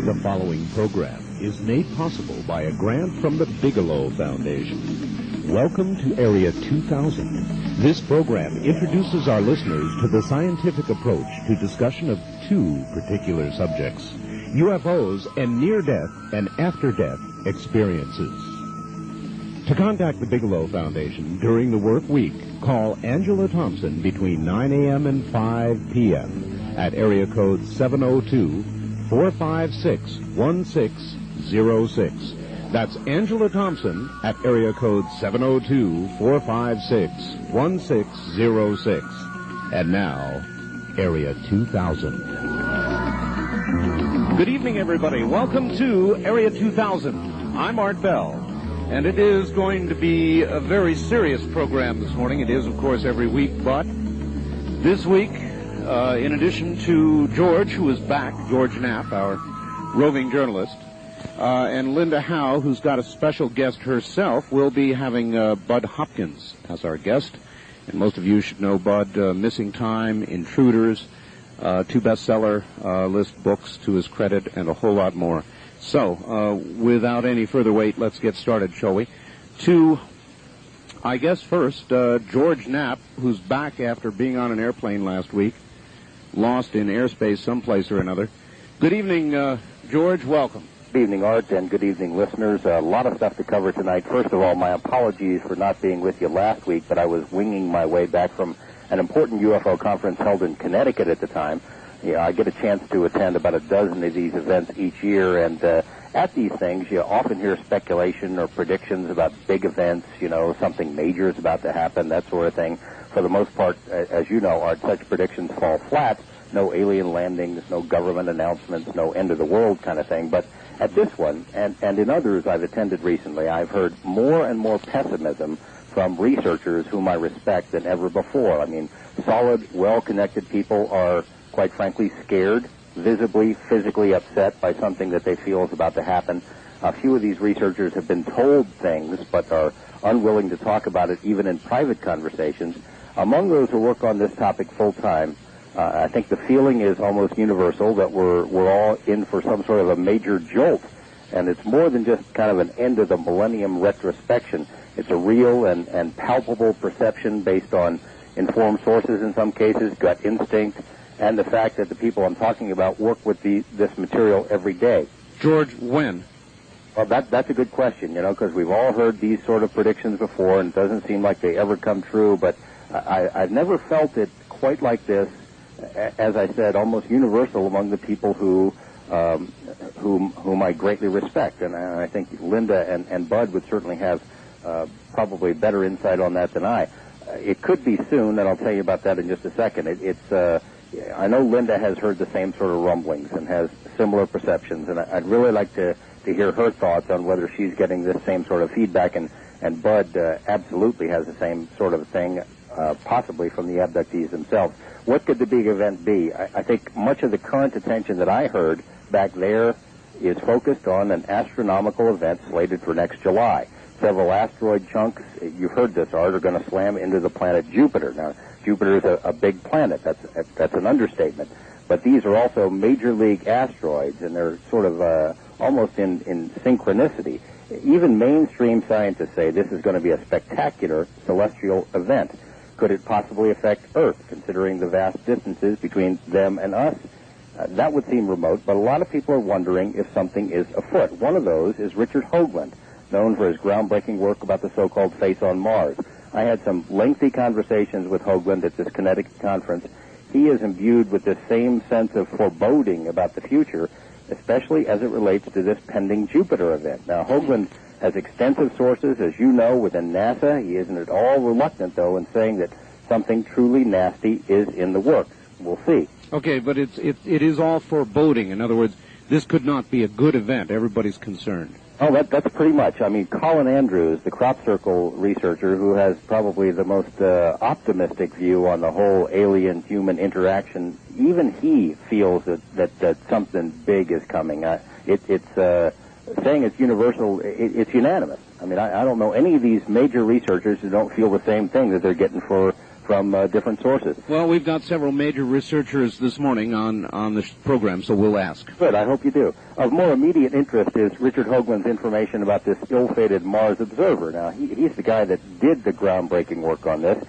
The following program is made possible by a grant from the Bigelow Foundation. Welcome to Area 2000. This program introduces our listeners to the scientific approach to discussion of two particular subjects: UFOs and near-death and after-death experiences. To contact the Bigelow Foundation during the work week, call Angela Thompson between 9 a.m. and 5 p.m. at area code 702-456-1606. That's Angela Thompson at area code 702-456-1606. And now, Area 2000. Good evening, everybody. Welcome to Area 2000. I'm Art Bell, and it is going to be a very serious program this morning. It is, of course, every week, but this week, in addition to George, who is back, George Knapp, our roving journalist, and Linda Howe, who's got a special guest herself, we'll be having Bud Hopkins as our guest. And most of you should know Bud, Missing Time, Intruders, 2 bestseller list books to his credit, and a whole lot more. So, without any further wait, let's get started, shall we? To, I guess first, George Knapp, who's back after being on an airplane last week, lost in airspace someplace or another. Good evening, George. Welcome. Good evening, Art, and good evening, listeners. A lot of stuff to cover tonight. First of all, my apologies for not being with you last week, but I was winging my way back from an important UFO conference held in Connecticut at the time. Yeah, I get a chance to attend about a dozen of these events each year, and at these things, you often hear speculation or predictions about big events, something major is about to happen, that sort of thing. For the most part, as you know, Art, such predictions fall flat. No alien landings, no government announcements, no end of the world kind of thing. But at this one, and in others I've attended recently, I've heard more and more pessimism from researchers whom I respect than ever before. I mean, solid, well-connected people are, quite frankly, scared, visibly, physically upset by something that they feel is about to happen. A few of these researchers have been told things, but are unwilling to talk about it even in private conversations. Among those who work on this topic full-time, I think the feeling is almost universal that we're all in for some sort of a major jolt, and it's more than just kind of an end of the millennium retrospection. It's a real and palpable perception based on informed sources in some cases, gut instinct, and the fact that the people I'm talking about work with this material every day. George, when? Well, that's a good question, because we've all heard these sort of predictions before, and it doesn't seem like they ever come true, but I've never felt it quite like this. As I said, almost universal among the people whom I greatly respect. And I think Linda and Bud would certainly have probably better insight on that than I. It could be soon, and I'll tell you about that in just a second. I know Linda has heard the same sort of rumblings and has similar perceptions, and I'd really like to hear her thoughts on whether she's getting this same sort of feedback. And Bud absolutely has the same sort of thing, possibly from the abductees themselves. What could the big event be? I think much of the current attention that I heard back there is focused on an astronomical event slated for next July. Several asteroid chunks, you've heard this, Art, are going to slam into the planet Jupiter. Now, Jupiter is a big planet. That's an understatement. But these are also major league asteroids, and they're sort of almost in synchronicity. Even mainstream scientists say this is going to be a spectacular celestial event. Could it possibly affect Earth, considering the vast distances between them and us? That would seem remote, but a lot of people are wondering if something is afoot. One of those is Richard Hoagland, known for his groundbreaking work about the so-called face on Mars. I had some lengthy conversations with Hoagland at this Connecticut conference. He is imbued with this same sense of foreboding about the future, especially as it relates to this pending Jupiter event. Now, Hoagland has extensive sources, as you know, within NASA. He isn't at all reluctant, though, in saying that something truly nasty is in the works. We'll see. Okay, but it is all foreboding. In other words, this could not be a good event. Everybody's concerned. Oh, that's pretty much. I mean, Colin Andrews, the crop circle researcher, who has probably the most optimistic view on the whole alien-human interaction, even he feels that something big is coming. It's saying it's universal, it's unanimous. I mean, I don't know any of these major researchers who don't feel the same thing, that they're getting for from different sources. Well, we've got several major researchers this morning on this program, so we'll ask. Good, I hope you do. Of more immediate interest is Richard Hoagland's information about this ill-fated Mars observer. Now, he's the guy that did the groundbreaking work on this.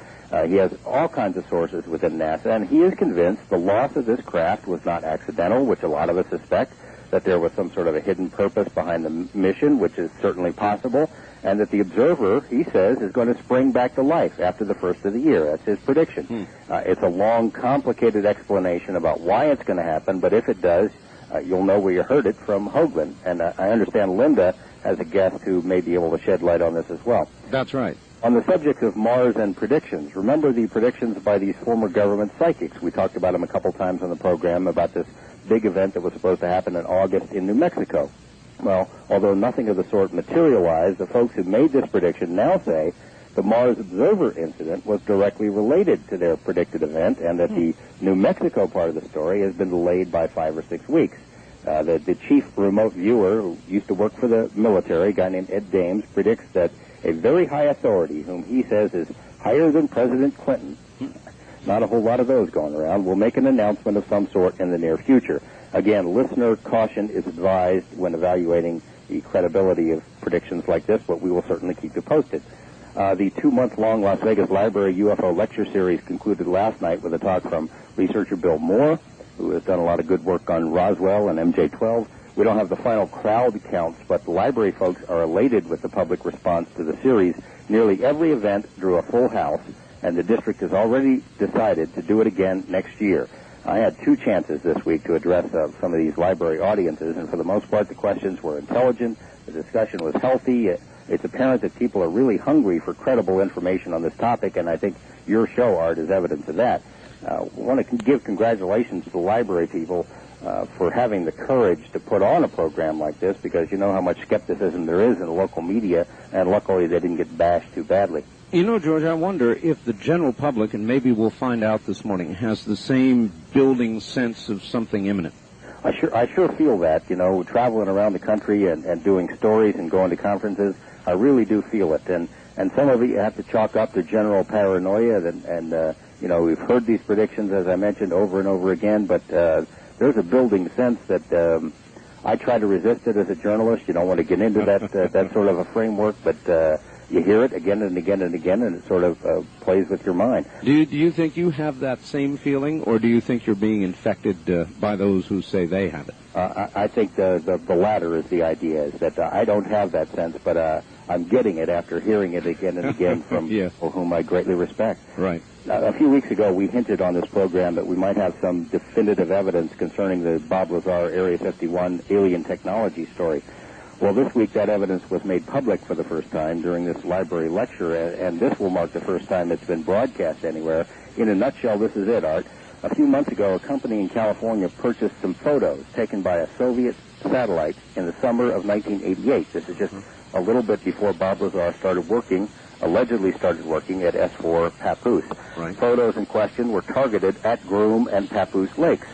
He has all kinds of sources within NASA, and he is convinced the loss of this craft was not accidental, which a lot of us suspect, that there was some sort of a hidden purpose behind the mission, which is certainly possible, and that the observer, he says, is going to spring back to life after the first of the year. That's his prediction. It's a long, complicated explanation about why it's going to happen, but if it does, you'll know where you heard it from Hoagland. And I understand Linda has a guest who may be able to shed light on this as well. That's right. On the subject of Mars and predictions, remember the predictions by these former government psychics? We talked about them a couple times on the program about this big event that was supposed to happen in August in New Mexico. Well, although nothing of the sort materialized, the folks who made this prediction now say the Mars observer incident was directly related to their predicted event, and that the New Mexico part of the story has been delayed by 5 or 6 weeks. The chief remote viewer, who used to work for the military, a guy named Ed Dames, predicts that a very high authority, whom he says is higher than President Clinton, not a whole lot of those going around, will make an announcement of some sort in the near future. Again, listener caution is advised when evaluating the credibility of predictions like this, but we will certainly keep you posted. The 2-month-long Las Vegas Library UFO lecture series concluded last night with a talk from researcher Bill Moore, who has done a lot of good work on Roswell and MJ-12. We don't have the final crowd counts, but the library folks are elated with the public response to the series. Nearly every event drew a full house, and the district has already decided to do it again next year. I had 2 chances this week to address some of these library audiences, and for the most part the questions were intelligent, the discussion was healthy. It's apparent that people are really hungry for credible information on this topic, and I think your show, Art, is evidence of that. I want to give congratulations to the library people for having the courage to put on a program like this, because you know how much skepticism there is in the local media, and luckily they didn't get bashed too badly. You know, George, I wonder if the general public, and maybe we'll find out this morning, has the same building sense of something imminent. I sure feel that, you know, traveling around the country and doing stories and going to conferences. I really do feel it. And some of it you have to chalk up to general paranoia, and you know, we've heard these predictions, as I mentioned, over and over again, but there's a building sense that I try to resist it as a journalist. You don't want to get into that sort of a framework, but you hear it again and again and again, and it sort of plays with your mind. Do you think you have that same feeling, or do you think you're being infected by those who say they have it? I think the latter is the idea, is that I don't have that sense, but I'm getting it after hearing it again and again from people whom I greatly respect. Right. A few weeks ago, we hinted on this program that we might have some definitive evidence concerning the Bob Lazar Area 51 alien technology story. Well, this week that evidence was made public for the first time during this library lecture, and this will mark the first time it's been broadcast anywhere. In a nutshell, this is it, Art. A few months ago, a company in California purchased some photos taken by a Soviet satellite in the summer of 1988. This is just a little bit before Bob Lazar allegedly started working at S4 Papoose. Right. Photos in question were targeted at Groom and Papoose Lakes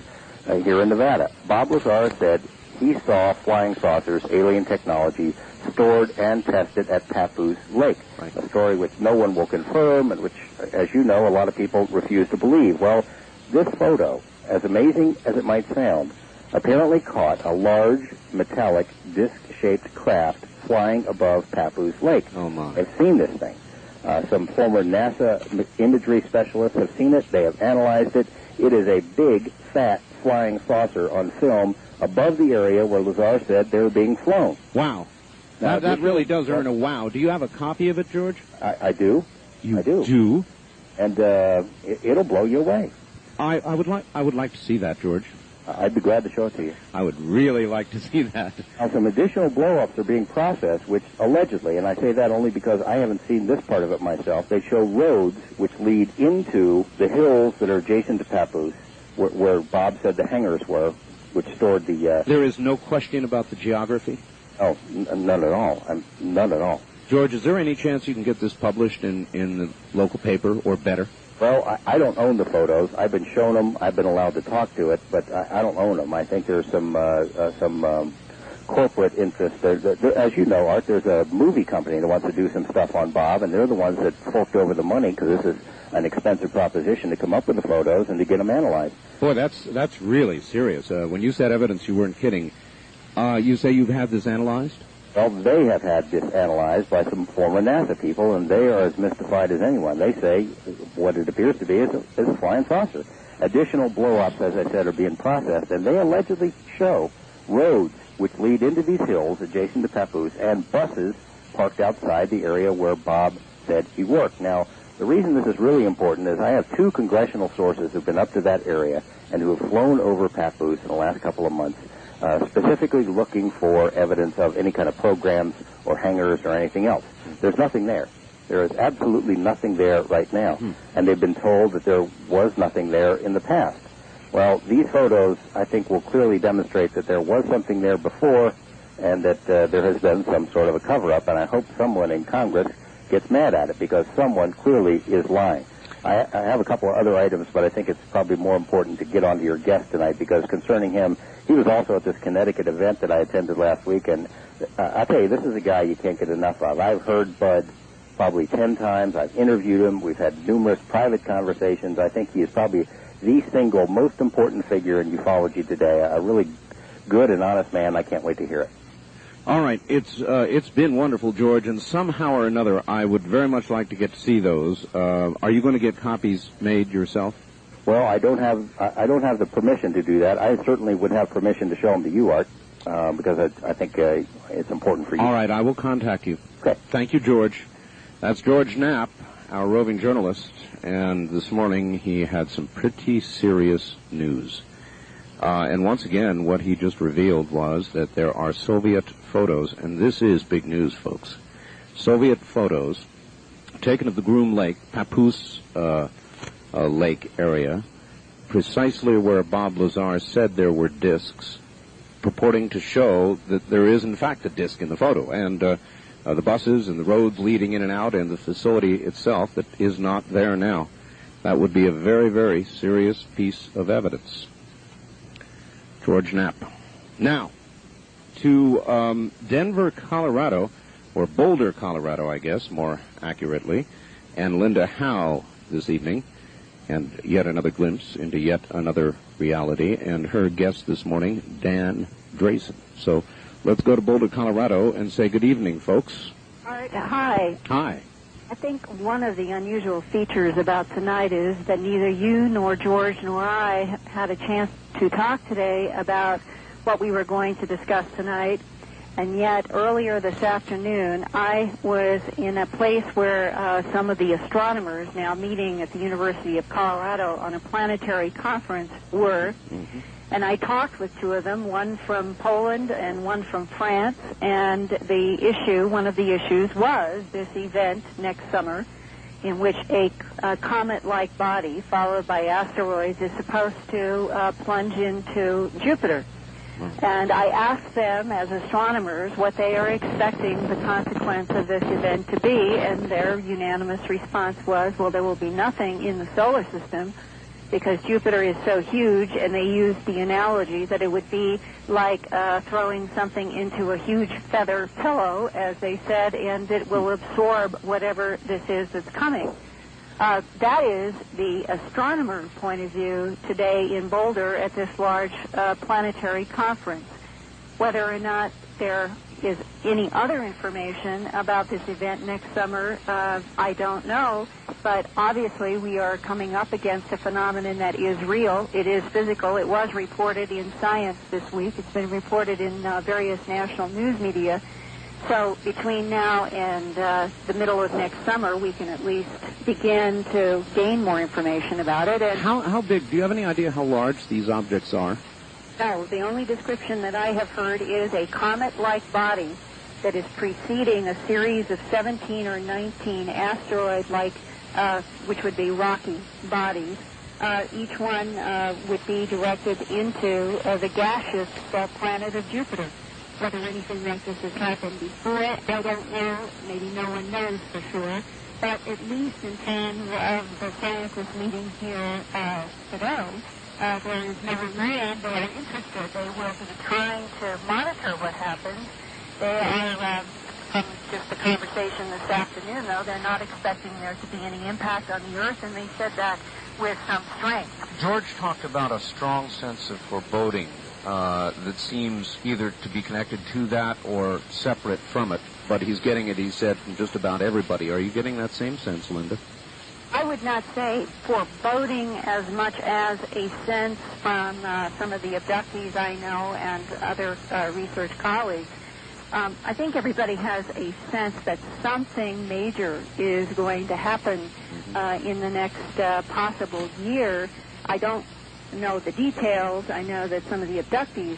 here in Nevada. Bob Lazar said he saw flying saucers, alien technology, stored and tested at Papoose Lake, a story which no one will confirm and which, as you know, a lot of people refuse to believe. Well, this photo, as amazing as it might sound, apparently caught a large, metallic, disc-shaped craft flying above Papoose Lake. Oh, my. They've seen this thing. Some former NASA imagery specialists have seen it. They have analyzed it. It is a big, fat, flying saucer on film above the area where Lazar said they were being flown. Wow. Now, that really does earn a wow. Do you have a copy of it, George? I do. You I do. do? And it'll blow you away. I would like to see that, George. I'd be glad to show it to you. I would really like to see that. Now, some additional blow-ups are being processed, which allegedly, and I say that only because I haven't seen this part of it myself, they show roads which lead into the hills that are adjacent to Papoose, where Bob said the hangars were, which stored the... There is no question about the geography? Oh, none at all. None at all. George, is there any chance you can get this published in the local paper, or better? Well, I don't own the photos. I've been shown them. I've been allowed to talk to it, but I don't own them. I think there's some corporate interest. As you know, Art, there's a movie company that wants to do some stuff on Bob, and they're the ones that forked over the money because this is an expensive proposition to come up with the photos and to get them analyzed. Boy, that's really serious. When you said evidence, you weren't kidding. You say you've had this analyzed? Well, they have had this analyzed by some former NASA people, and they are as mystified as anyone. They say what it appears to be is a flying saucer. Additional blow-ups, as I said, are being processed, and they allegedly show roads which lead into these hills adjacent to Papoose and buses parked outside the area where Bob said he worked. Now, the reason this is really important is I have two congressional sources who've been up to that area and who have flown over Papoose in the last couple of months, specifically looking for evidence of any kind of programs or hangars or anything else. There's nothing there. There is absolutely nothing there right now. And they've been told that there was nothing there in the past. Well, these photos, I think, will clearly demonstrate that there was something there before and that there has been some sort of a cover-up, and I hope someone in Congress gets mad at it because someone clearly is lying. I have a couple of other items, but I think it's probably more important to get on to your guest tonight because concerning him, he was also at this Connecticut event that I attended last week, and I'll tell you, this is a guy you can't get enough of. I've heard Bud probably 10 times. I've interviewed him. We've had numerous private conversations. I think he is probably the single most important figure in ufology today. A really good and honest man. I can't wait to hear it. All right, it's been wonderful, George, and somehow or another, I would very much like to get to see those. Are you going to get copies made yourself? Well, I don't have the permission to do that. I certainly would have permission to show them to you, Art, because I think it's important for you. All right, I will contact you. Okay. Thank you, George. That's George Knapp, our roving journalist, and this morning he had some pretty serious news. And once again, what he just revealed was that there are Soviet photos, and this is big news, folks. Soviet photos taken of the Groom Lake, Papoose Lake area, precisely where Bob Lazar said there were discs, purporting to show that there is, in fact, a disc in the photo, and the buses and the roads leading in and out and the facility itself that is not there now. That would be a very, very serious piece of evidence. George Knapp. Now, to Denver, Colorado, or Boulder, Colorado, I guess, more accurately, and Linda Howe this evening, and yet another glimpse into yet another reality, and her guest this morning, Dan Drayson. So let's go to Boulder, Colorado, and say good evening, folks. Hi. Hi. I think one of the unusual features about tonight is that neither you nor George nor I had a chance to talk today about what we were going to discuss tonight. And yet, earlier this afternoon, I was in a place where some of the astronomers now meeting at the University of Colorado on a planetary conference were. Mm-hmm. And I talked with two of them, one from Poland and one from France, and one of the issues was this event next summer in which a comet-like body followed by asteroids is supposed to plunge into Jupiter. And I asked them, as astronomers, what they are expecting the consequence of this event to be, and their unanimous response was, well, there will be nothing in the solar system because Jupiter is so huge, and they used the analogy that it would be like throwing something into a huge feather pillow, as they said, and it will absorb whatever this is that's coming. That is the astronomer point of view today in Boulder at this large planetary conference. Whether or not there is any other information about this event next summer, I don't know, but obviously we are coming up against a phenomenon that is real. It is physical. It was reported in Science this week. It's been reported in various national news media. So between now and the middle of next summer, we can at least begin to gain more information about it. And how big? Do you have any idea how large these objects are? No, the only description that I have heard is a comet-like body that is preceding a series of 17 or 19 asteroid-like, which would be rocky bodies. Each one would be directed into the gaseous planet of Jupiter. Whether anything like this has happened before, I don't know. Maybe no one knows for sure. but at least in terms of the scientists meeting here today, there is no remain. They are interested. They will be trying to monitor what happens. They are, from just the conversation this afternoon, though, they're not expecting there to be any impact on the Earth, and they said that with some strength. George talked about a strong sense of foreboding that seems either to be connected to that or separate from it, but he's getting it, he said, from just about everybody. Are you getting that same sense, Linda? I would not say foreboding as much as a sense from some of the abductees I know and other research colleagues. I think everybody has a sense that something major is going to happen in the next possible year. I don't know the details. I know that some of the abductees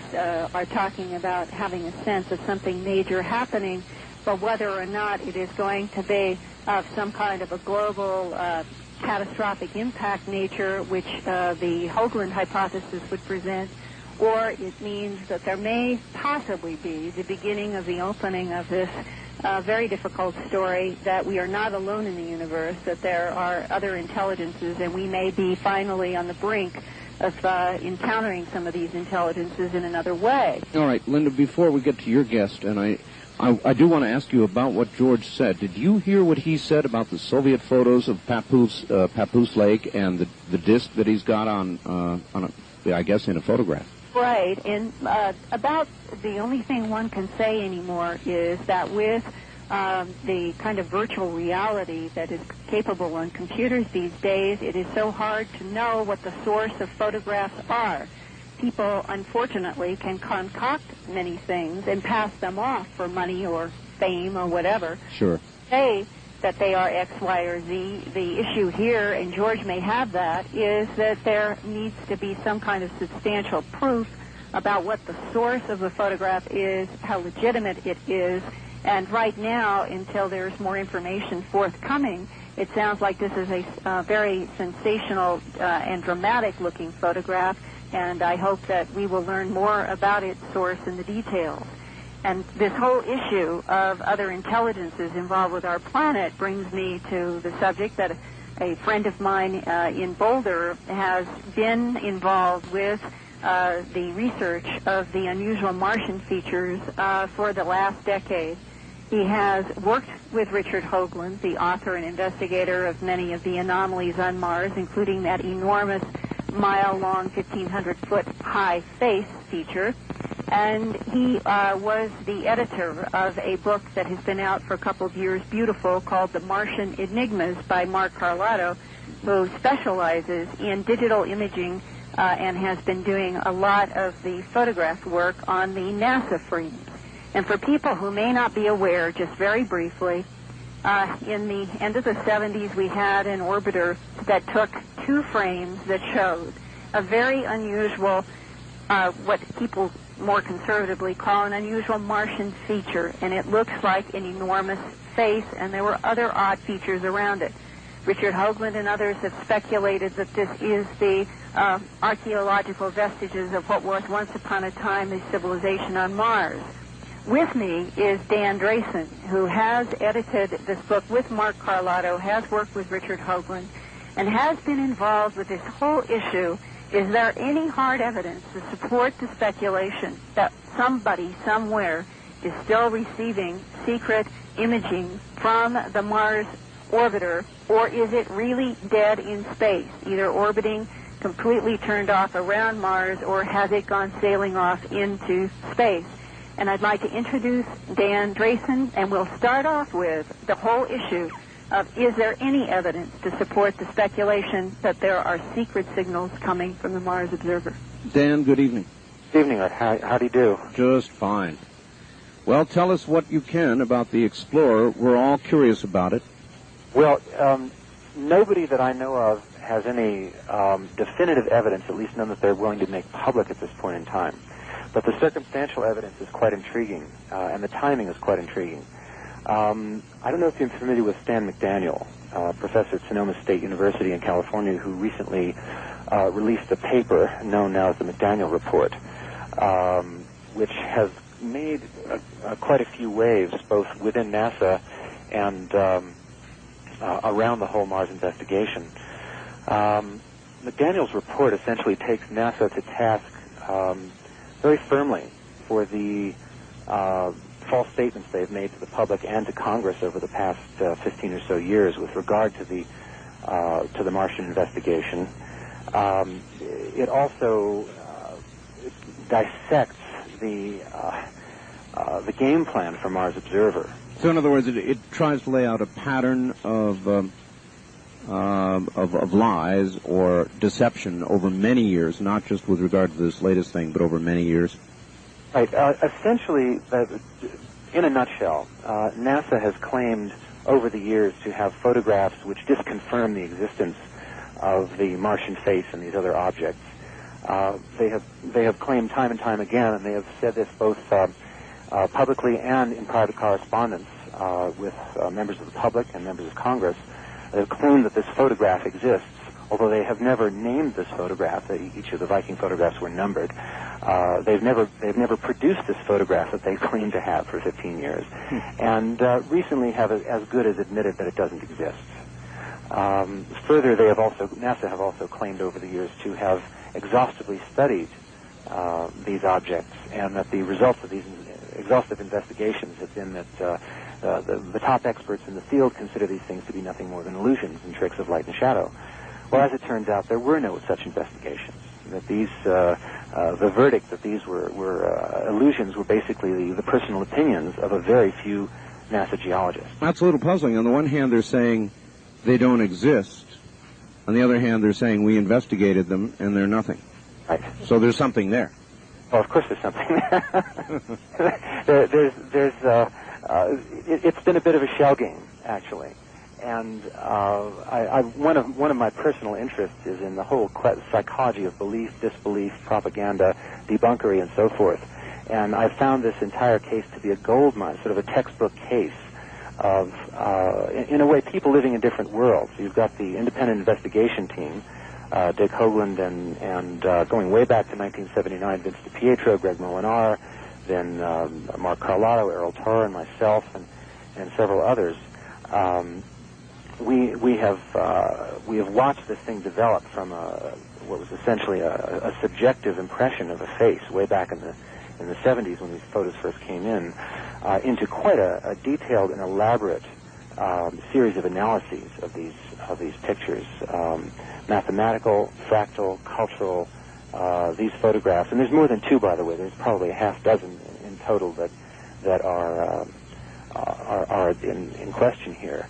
are talking about having a sense of something major happening, but whether or not it is going to be of some kind of a global catastrophic impact nature, which the Hoagland hypothesis would present, or it means that there may possibly be the beginning of the opening of this very difficult story that we are not alone in the universe, that there are other intelligences, and we may be finally on the brink of encountering some of these intelligences in another way. All right, Linda, before we get to your guest, and I do want to ask you about what George said. Did you hear what he said about the Soviet photos of Papoose Lake and the disc that he's got on I guess, in a photograph? Right, and about the only thing one can say anymore is that with the kind of virtual reality that is capable on computers these days, it is so hard to know what the source of photographs are. People, unfortunately, can concoct many things and pass them off for money or fame or whatever. Sure. Say that they are X, Y, or Z. The issue here, and George may have that, is that there needs to be some kind of substantial proof about what the source of the photograph is, how legitimate it is, and right now, until there's more information forthcoming, it sounds like this is a very sensational and dramatic-looking photograph, and I hope that we will learn more about its source and the details. And this whole issue of other intelligences involved with our planet brings me to the subject that a friend of mine in Boulder has been involved with the research of the unusual Martian features for the last decade. He has worked with Richard Hoagland, the author and investigator of many of the anomalies on Mars, including that enormous mile-long, 1,500-foot-high face feature. And he was the editor of a book that has been out for a couple of years, beautiful, called The Martian Enigmas by Mark Carlotto, who specializes in digital imaging and has been doing a lot of the photograph work on the NASA frames. And for people who may not be aware, just very briefly, in the end of the 70s, we had an orbiter that took two frames that showed a very unusual, what people more conservatively call an unusual Martian feature, and it looks like an enormous face, and there were other odd features around it. Richard Hoagland and others have speculated that this is the archaeological vestiges of what was once upon a time the civilization on Mars. With me is Dan Drayson, who has edited this book with Mark Carlotto, has worked with Richard Hoagland, and has been involved with this whole issue. Is there any hard evidence to support the speculation that somebody somewhere is still receiving secret imaging from the Mars orbiter, or is it really dead in space, either orbiting completely turned off around Mars, or has it gone sailing off into space? And I'd like to introduce Dan Drayson, and we'll start off with the whole issue of, is there any evidence to support the speculation that there are secret signals coming from the Mars observer? Dan, good evening. Good evening, Ed. How do you do? Just fine. Well, tell us what you can about the Explorer. We're all curious about it. Well, nobody that I know of has any definitive evidence, at least none that they're willing to make public at this point in time. But the circumstantial evidence is quite intriguing, and the timing is quite intriguing. I don't know if you're familiar with Stan McDaniel, professor at Sonoma State University in California, who recently released a paper known now as the McDaniel Report, which has made quite a few waves, both within NASA and around the whole Mars investigation. McDaniel's report essentially takes NASA to task very firmly for the false statements they've made to the public and to Congress over the past 15 or so years with regard to the Martian investigation. It also dissects the game plan for Mars Observer. So, in other words, it tries to lay out a pattern of lies or deception over many years, not just with regard to this latest thing, but over many years. Right. Essentially, in a nutshell, NASA has claimed over the years to have photographs which disconfirm the existence of the Martian face and these other objects. They have claimed time and time again, and they have said this both publicly and in private correspondence with members of the public and members of Congress. They have claimed that this photograph exists, although they have never named this photograph. Each of the Viking photographs were numbered. They've never produced this photograph that they claim to have for 15 years, and recently have as good as admitted that it doesn't exist. Further, NASA have also claimed over the years to have exhaustively studied these objects, and that the results of these exhaustive investigations have been that the top experts in the field consider these things to be nothing more than illusions and tricks of light and shadow. Well, as it turns out, there were no such investigations. That these, the verdict that these were illusions were basically the personal opinions of a very few NASA geologists. That's a little puzzling. On the one hand, they're saying they don't exist. On the other hand, they're saying we investigated them and they're nothing. Right. So there's something there. Well, of course there's something there. It's been a bit of a shell game, actually. And one of my personal interests is in the whole psychology of belief, disbelief, propaganda, debunkery, and so forth. And I found this entire case to be a goldmine, sort of a textbook case of, in a way, people living in different worlds. You've got the independent investigation team, Dick Hoagland, and going way back to 1979, Vince DiPietro, Greg Molinar, then Mark Carlotto, Errol Torr, and myself, and several others. We have watched this thing develop from what was essentially a subjective impression of a face way back in the 70s when these photos first came in, into quite a detailed and elaborate series of analyses of these pictures, mathematical, fractal, cultural. These photographs, and there's more than two, by the way. There's probably a half dozen in total that are in question here.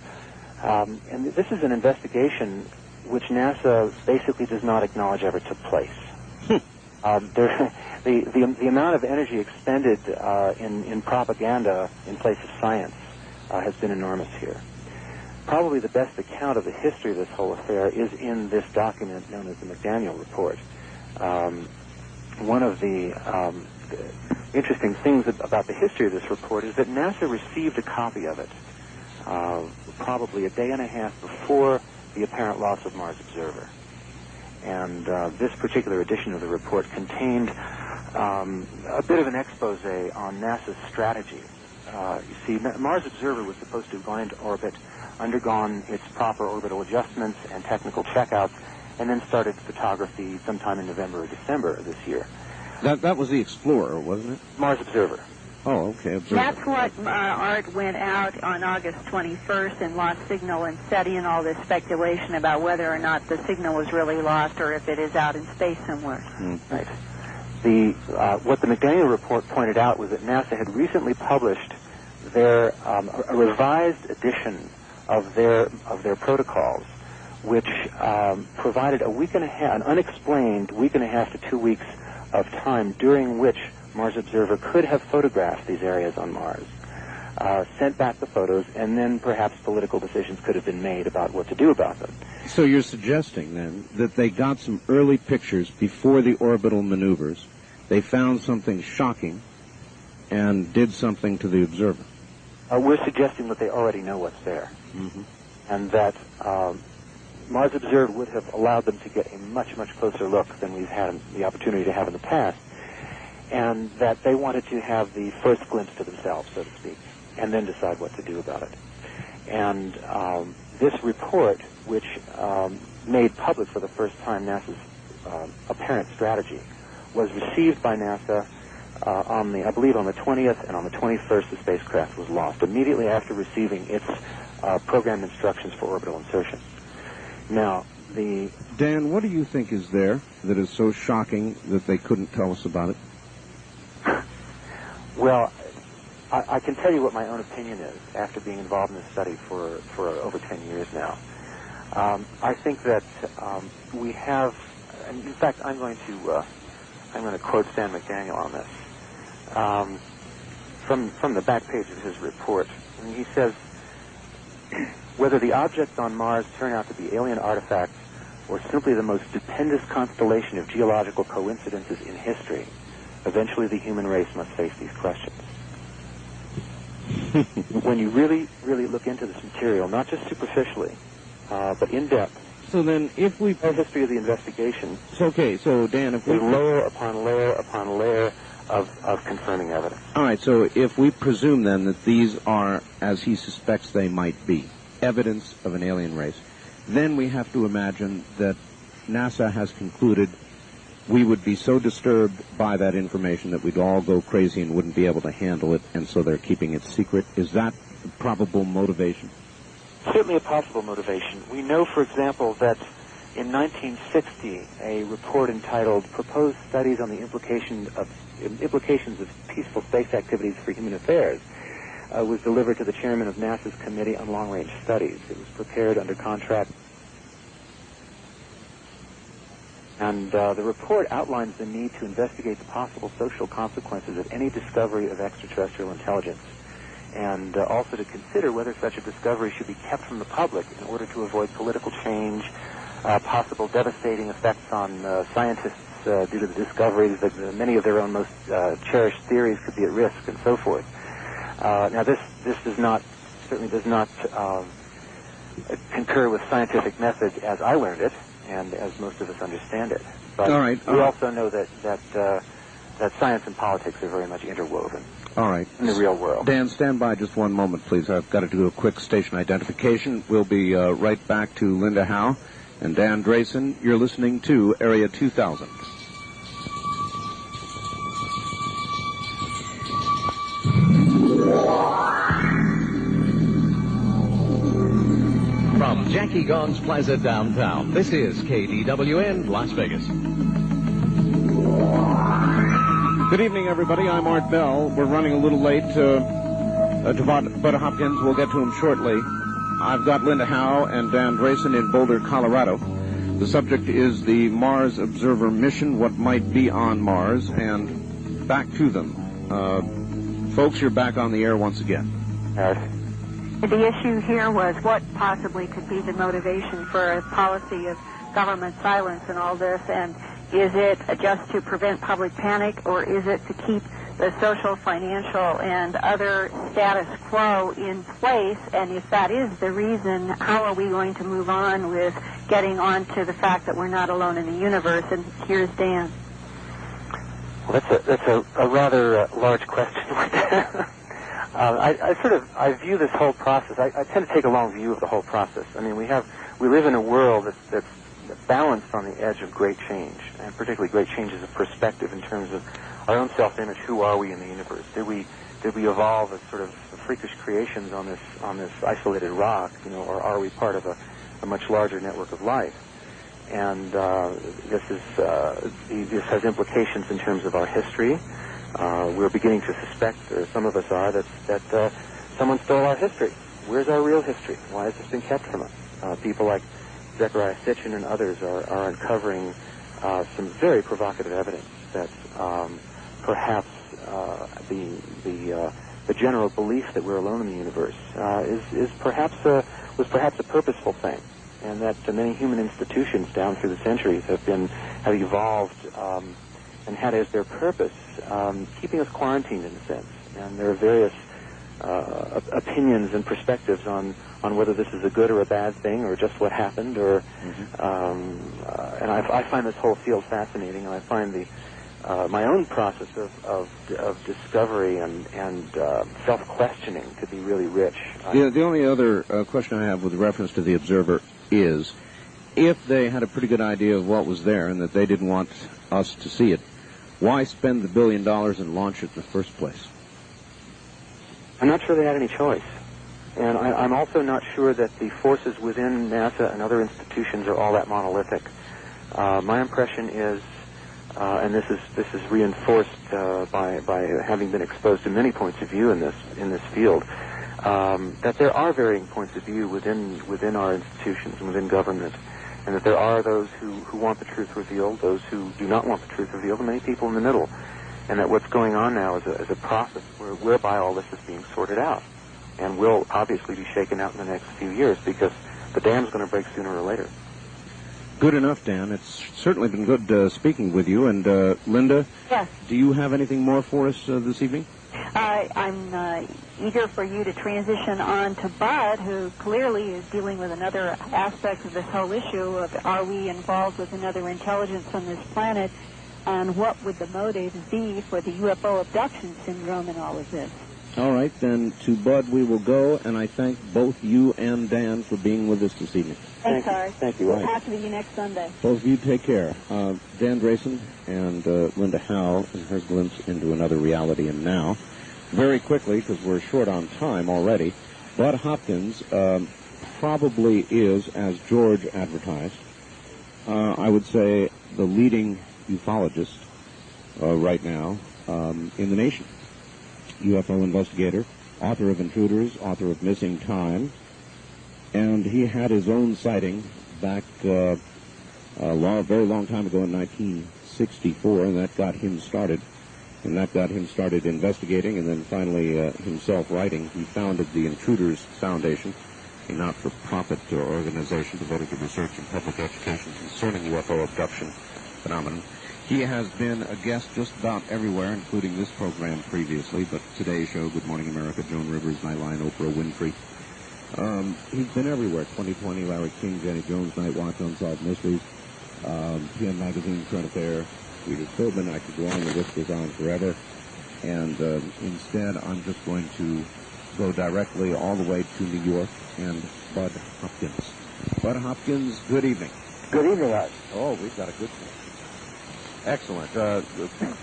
And this is an investigation which NASA basically does not acknowledge ever took place. The amount of energy expended in propaganda in place of science has been enormous here. Probably the best account of the history of this whole affair is in this document known as the McDaniel Report. One of the interesting things about the history of this report is that NASA received a copy of it probably a day and a half before the apparent loss of Mars Observer. And this particular edition of the report contained a bit of an expose on NASA's strategy. You see, Mars Observer was supposed to have gone into orbit, undergone its proper orbital adjustments and technical checkouts, and then started photography sometime in November or December of this year. That was the Explorer, wasn't it? Mars Observer. Oh, okay. Observer. That's what Art went out on August 21st and lost signal and set in all this speculation about whether or not the signal was really lost or if it is out in space somewhere. Right. What the McDaniel report pointed out was that NASA had recently published their a revised edition of their protocols, which provided a week and a half, an unexplained week and a half to 2 weeks of time during which Mars Observer could have photographed these areas on Mars, sent back the photos, and then perhaps political decisions could have been made about what to do about them. So you're suggesting, then, that they got some early pictures before the orbital maneuvers, they found something shocking, and did something to the observer? We're suggesting that they already know what's there, and that Mars Observer would have allowed them to get a much, much closer look than we've had the opportunity to have in the past, and that they wanted to have the first glimpse to themselves, so to speak, and then decide what to do about it. And this report, which made public for the first time NASA's apparent strategy, was received by NASA I believe on the 20th, and on the 21st the spacecraft was lost, immediately after receiving its programmed instructions for orbital insertion. Now, Dan, what do you think is there that is so shocking that they couldn't tell us about it? Well, I can tell you what my own opinion is after being involved in this study for over 10 years now. I think that we have, and in fact, I'm going to quote Stan McDaniel on this from the back page of his report. And he says, whether the objects on Mars turn out to be alien artifacts or simply the most stupendous constellation of geological coincidences in history, eventually the human race must face these questions. When you really, really look into this material, not just superficially, but in depth, so then if we... the history of the investigation... Okay, so Dan, if we... layer upon layer upon layer of confirming evidence. All right, so if we presume then that these are, as he suspects they might be, evidence of an alien race, then we have to imagine that NASA has concluded we would be so disturbed by that information that we'd all go crazy and wouldn't be able to handle it, and so they're keeping it secret. Is that a probable motivation? Certainly a possible motivation. We know, for example, that in 1960, a report entitled Proposed Studies on the Implications of Peaceful Space Activities for Human Affairs was delivered to the chairman of NASA's Committee on Long-Range Studies. It was prepared under contract. And the report outlines the need to investigate the possible social consequences of any discovery of extraterrestrial intelligence, and also to consider whether such a discovery should be kept from the public in order to avoid political change, possible devastating effects on scientists due to the discoveries, that many of their own most cherished theories could be at risk, and so forth. Now, this certainly does not concur with scientific method as I learned it, and as most of us understand it. But all right, we also know that science and politics are very much interwoven. All right. In the real world. Dan, stand by just one moment, please. I've got to do a quick station identification. We'll be right back to Linda Howe and Dan Drayson. You're listening to Area 2000. From Jackie Gong's Plaza downtown, this is KDWN Las Vegas. Good evening, everybody. I'm Art Bell. We're running a little late to Bud Hopkins. We'll get to him shortly. I've got Linda Howe and Dan Drayson in Boulder, Colorado. The subject is the Mars Observer mission, what might be on Mars, and back to them. Folks, you're back on the air once again. The issue here was what possibly could be the motivation for a policy of government silence and all this, and is it just to prevent public panic, or is it to keep the social, financial, and other status quo in place? And if that is the reason, how are we going to move on with getting on to the fact that we're not alone in the universe? And here's Dan. Well, that's a rather large question. I view this whole process. I tend to take a long view of the whole process. I mean, we live in a world that's balanced on the edge of great change, and particularly great changes of perspective in terms of our own self-image. Who are we in the universe? Did we evolve as sort of freakish creations on this isolated rock, or are we part of a much larger network of life? And this has implications in terms of our history. We're beginning to suspect, or some of us are, that someone stole our history. Where's our real history? Why has this been kept from us? People like Zechariah Sitchin and others are uncovering some very provocative evidence that perhaps the general belief that we're alone in the universe was perhaps a purposeful thing, and that many human institutions down through the centuries have evolved and had as their purpose keeping us quarantined in a sense. And there are various opinions and perspectives on whether this is a good or a bad thing, or just what happened, or and I find this whole field fascinating, and I find my own process of discovery and self-questioning to be really rich. The only other question I have with reference to the observer is, if they had a pretty good idea of what was there and that they didn't want us to see it, why spend the $1 billion and launch it in the first place? I'm not sure they had any choice. And I'm also not sure that the forces within NASA and other institutions are all that monolithic. My impression is, and this is reinforced by having been exposed to many points of view in this field, that there are varying points of view within our institutions and within government, and that there are those who want the truth revealed, those who do not want the truth revealed, and many people in the middle, and that what's going on now is a process whereby all this is being sorted out, and will obviously be shaken out in the next few years, because the dam's going to break sooner or later. Good enough, Dan. It's certainly been good speaking with you. And Linda? Yes. Do you have anything more for us this evening? I'm eager for you to transition on to Bud, who clearly is dealing with another aspect of this whole issue of, are we involved with another intelligence on this planet, and what would the motives be for the UFO abduction syndrome and all of this? All right, then to Bud we will go, and I thank both you and Dan for being with us this evening. Thanks, Art. Thank you. We'll talk to you next Sunday. Both of you take care. Dan Drayson and Linda Howe in her glimpse into another reality and now. Very quickly, because we're short on time already, Bud Hopkins probably is, as George advertised, I would say the leading ufologist right now in the nation. UFO investigator, author of Intruders, author of Missing Time, and he had his own sighting back a very long time ago in 1964, and that got him started. And that got him started investigating, and then finally himself writing. He founded the Intruders Foundation, a not-for-profit organization devoted to research and public education concerning UFO abduction phenomenon. He has been a guest just about everywhere, including this program previously, but Today's Show, Good Morning America, Joan Rivers, Nightline, Oprah Winfrey. He's been everywhere. 2020, Larry King, Jenny Jones, Night Watch, Unsolved Mysteries, PM Magazine, Current Affair, Peter Philbin. I could go on, the list goes on forever. And instead, I'm just going to go directly all the way to New York and Bud Hopkins. Bud Hopkins, good evening. Good evening, Art. Oh, we've got a good one. Excellent.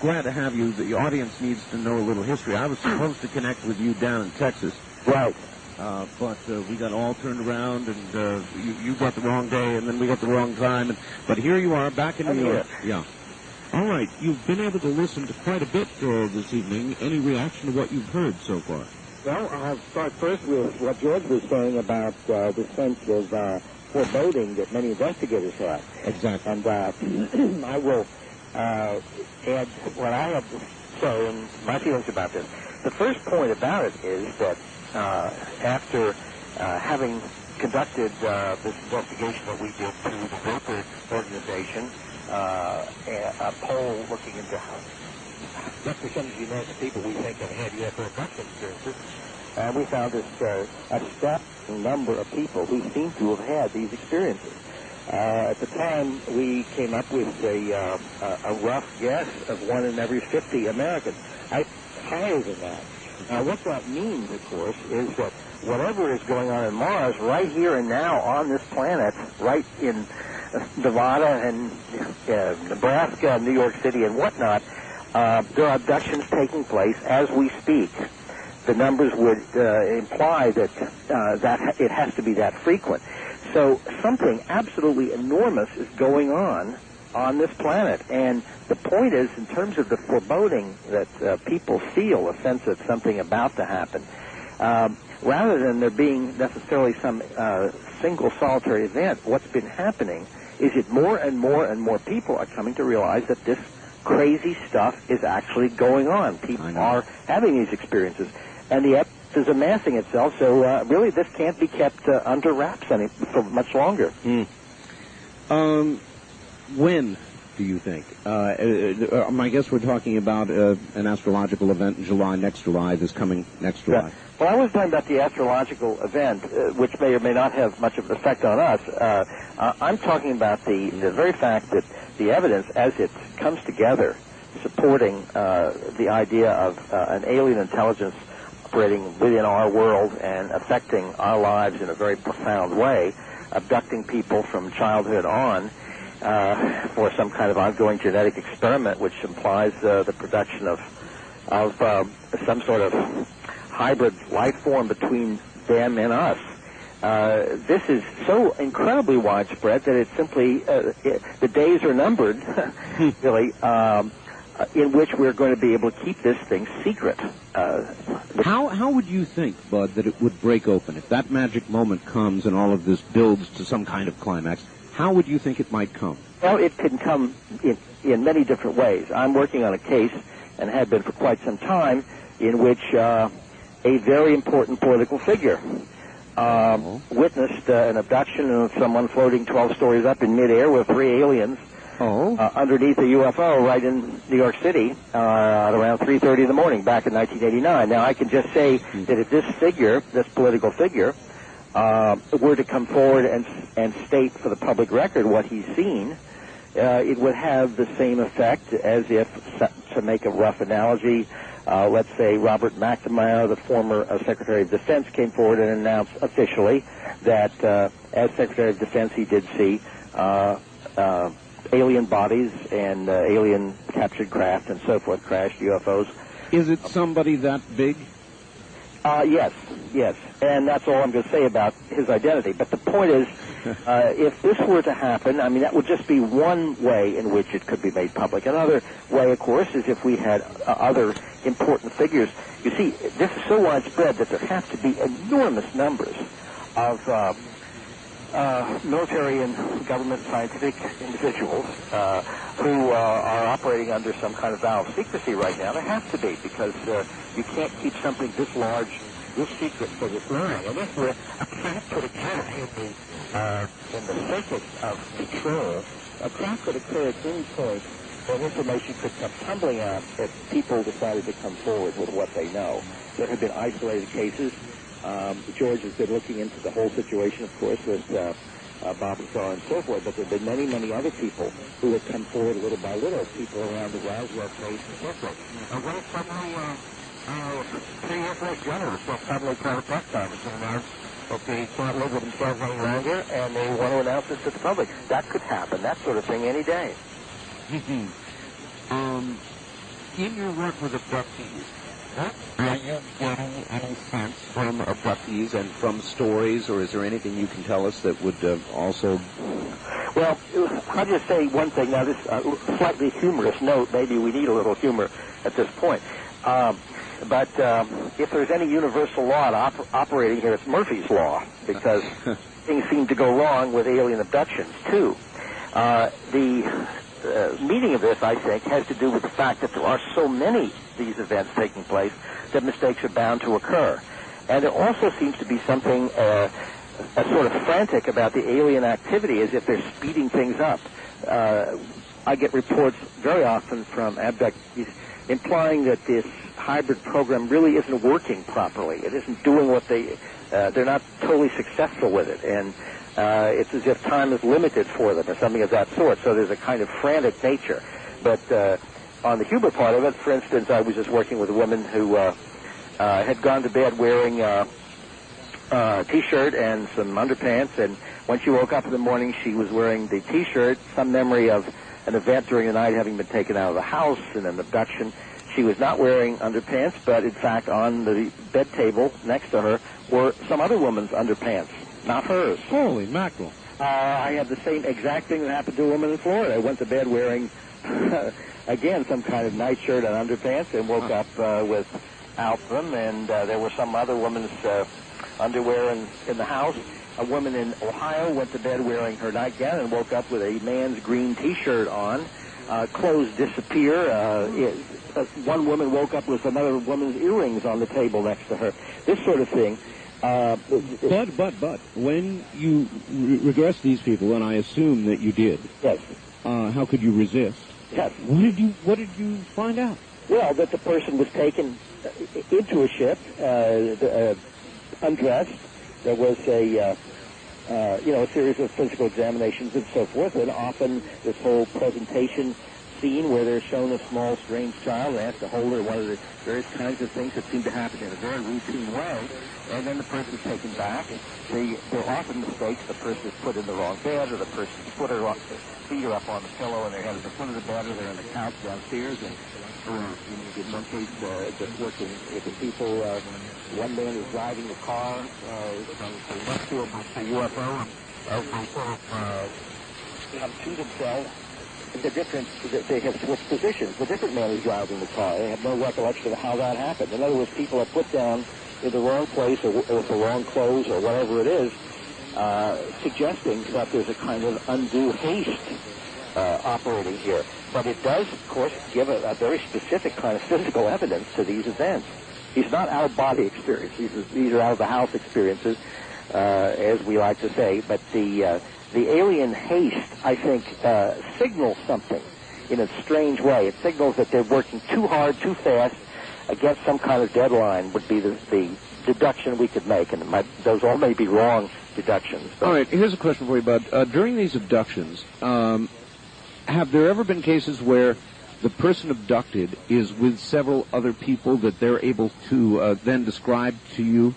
Glad to have you. The audience needs to know a little history. I was supposed to connect with you down in Texas. Right. But we got all turned around, and you got the wrong day, and then we got the wrong time. But here you are, back in New York. Yeah. All right. You've been able to listen to quite a bit this evening. Any reaction to what you've heard so far? Well, I'll start first with what George was saying about the sense of foreboding that many investigators have. Exactly. And I will add what I have to say and my feelings about this. The first point about it is that after having conducted this investigation that we did through the Broker organization, a poll looking into what percentage of the American people we think have had UFO abduction experiences, and we found this a staggering number of people who seem to have had these experiences. At the time, we came up with a rough guess of 1 in every 50 Americans. Higher than that. Now, what that means, of course, is that whatever is going on in Mars, right here and now on this planet, right in Nevada and Nebraska, New York City, and whatnot, there are abductions taking place as we speak. The numbers would imply that that it has to be that frequent. So something absolutely enormous is going on this planet. And the point is, in terms of the foreboding that people feel, a sense of something about to happen, rather than there being necessarily some single solitary event, what's been happening is that more and more and more people are coming to realize that this crazy stuff is actually going on. People are having these experiences. And the evidence is amassing itself, so really this can't be kept under wraps for much longer. When do you think? I guess we're talking about an astrological event in July, next July, this coming next July. Yeah. Well, I was talking about the astrological event, which may or may not have much of an effect on us. I'm talking about the very fact that the evidence, as it comes together, supporting the idea of an alien intelligence operating within our world and affecting our lives in a very profound way, abducting people from childhood on for some kind of ongoing genetic experiment, which implies the production of some sort of hybrid life form between them and us. This is so incredibly widespread that it's simply the days are numbered, really, in which we're going to be able to keep this thing secret. How would you think, Bud, that it would break open? If that magic moment comes and all of this builds to some kind of climax, how would you think it might come? Well, it can come in many different ways. I'm working on a case, and have been for quite some time, in which a very important political figure witnessed an abduction of someone floating 12 stories up in midair with 3 aliens underneath a UFO right in New York City at around 3:30 in the morning back in 1989. Now, I can just say that if this figure, this political figure, were to come forward and state for the public record what he's seen, it would have the same effect as if, to make a rough analogy, let's say Robert McNamara, the former Secretary of Defense, came forward and announced officially that as Secretary of Defense he did see alien bodies and alien captured craft and so forth, crashed UFOs. Is it somebody that big? Yes. And that's all I'm going to say about his identity. But the point is, if this were to happen, I mean, that would just be one way in which it could be made public. Another way, of course, is if we had other important figures. You see, this is so widespread that there have to be enormous numbers of military and government scientific individuals who are operating under some kind of vow of secrecy right now. There has to be, because you can't keep something this large, this secret for this long. And if we're a crack could occur in the circuit of control, a crack could occur at any point when information could come tumbling out if people decided to come forward with what they know. There have been isolated cases. George has been looking into the whole situation, of course, with Bob Lazar and so forth, but there have been many, many other people who have come forward little by little, people around the Roswell place and so forth. And when suddenly, 3 years later, journalists will suddenly call a press conference and announce that they can't live with themselves any longer, and they want to announce this to the public. That could happen, that sort of thing, any day. In your work with abductees, are you getting any sense from abductees and from stories, or is there anything you can tell us that would also... Well, I'll just say one thing. Now, this slightly humorous note, maybe we need a little humor at this point. But if there's any universal law operating here, it's Murphy's Law, because things seem to go wrong with alien abductions, too. The meaning of this, I think, has to do with the fact that there are so many of these events taking place that mistakes are bound to occur. And there also seems to be something sort of frantic about the alien activity, as if they're speeding things up. I get reports very often from abductees implying that this hybrid program really isn't working properly. It isn't doing what they're not totally successful with it. And it's as if time is limited for them or something of that sort. So there's a kind of frantic nature. But on the humor part of it, for instance, I was just working with a woman who had gone to bed wearing a T-shirt and some underpants, and when she woke up in the morning, she was wearing the T-shirt, some memory of an event during the night having been taken out of the house and an abduction. She was not wearing underpants, but in fact on the bed table next to her were some other woman's underpants, not hers. Holy mackerel. I had the same exact thing that happened to a woman in Florida. I went to bed wearing, again, some kind of nightshirt and underpants, and woke up without them, and there were some other woman's underwear in the house. A woman in Ohio went to bed wearing her nightgown and woke up with a man's green T-shirt on. Clothes disappear. One woman woke up with another woman's earrings on the table next to her. This sort of thing. But, when you regressed these people, and I assume that you did. Yes. How could you resist? Yes. What did you find out? Well, that the person was taken into a ship, undressed. There was a series of physical examinations and so forth, and often this whole presentation scene where they're shown a small, strange child and asked to hold her, one of the various kinds of things that seem to happen in a very routine way, and then the person is taken back. There are often mistakes. The person is put in the wrong bed, or the person's feet are up on the pillow, and their head at the foot of the bed, or they're on the couch downstairs. And in one case, just working with the people, one man is driving the car from terrestrial to UFO, and they sort of come to themselves. They have switched positions. The different man is driving the car. They have no recollection of how that happened. In other words, people are put down in the wrong place or with the wrong clothes or whatever it is, suggesting that there's a kind of undue haste operating here. But it does, of course, give a very specific kind of physical evidence to these events. These are not out-of-body experiences. These are out-of-the-house experiences, as we like to say. But the alien haste, I think, signals something in a strange way. It signals that they're working too hard, too fast, against some kind of deadline would be the deduction we could make. And those all may be wrong deductions. All right, here's a question for you, Bud. During these abductions, have there ever been cases where the person abducted is with several other people that they're able to then describe to you?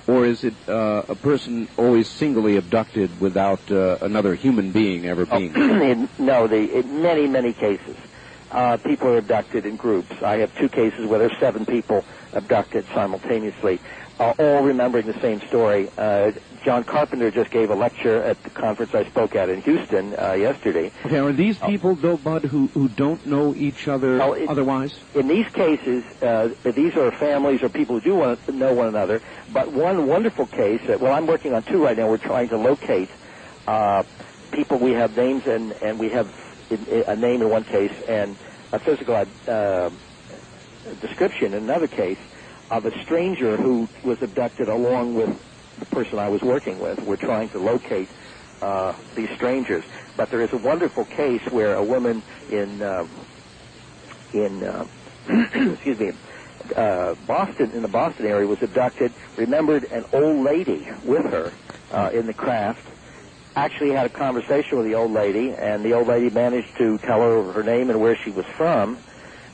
Or is it a person always singly abducted without another human being ever being there? No, in many, many cases, people are abducted in groups. I have 2 cases where there's 7 people abducted simultaneously, all remembering the same story. John Carpenter just gave a lecture at the conference I spoke at in Houston yesterday. Okay, are these people, though, Bud, who don't know each other otherwise? In these cases, these are families or people who do want to know one another. But one wonderful case, I'm working on 2 right now. We're trying to locate people. We have names, and we have a name in one case and a physical description in another case of a stranger who was abducted along with the person I was working with. We're trying to locate these strangers. But there is a wonderful case where a woman in excuse me, Boston, in the Boston area, was abducted, remembered an old lady with her in the craft, actually had a conversation with the old lady, and the old lady managed to tell her name and where she was from,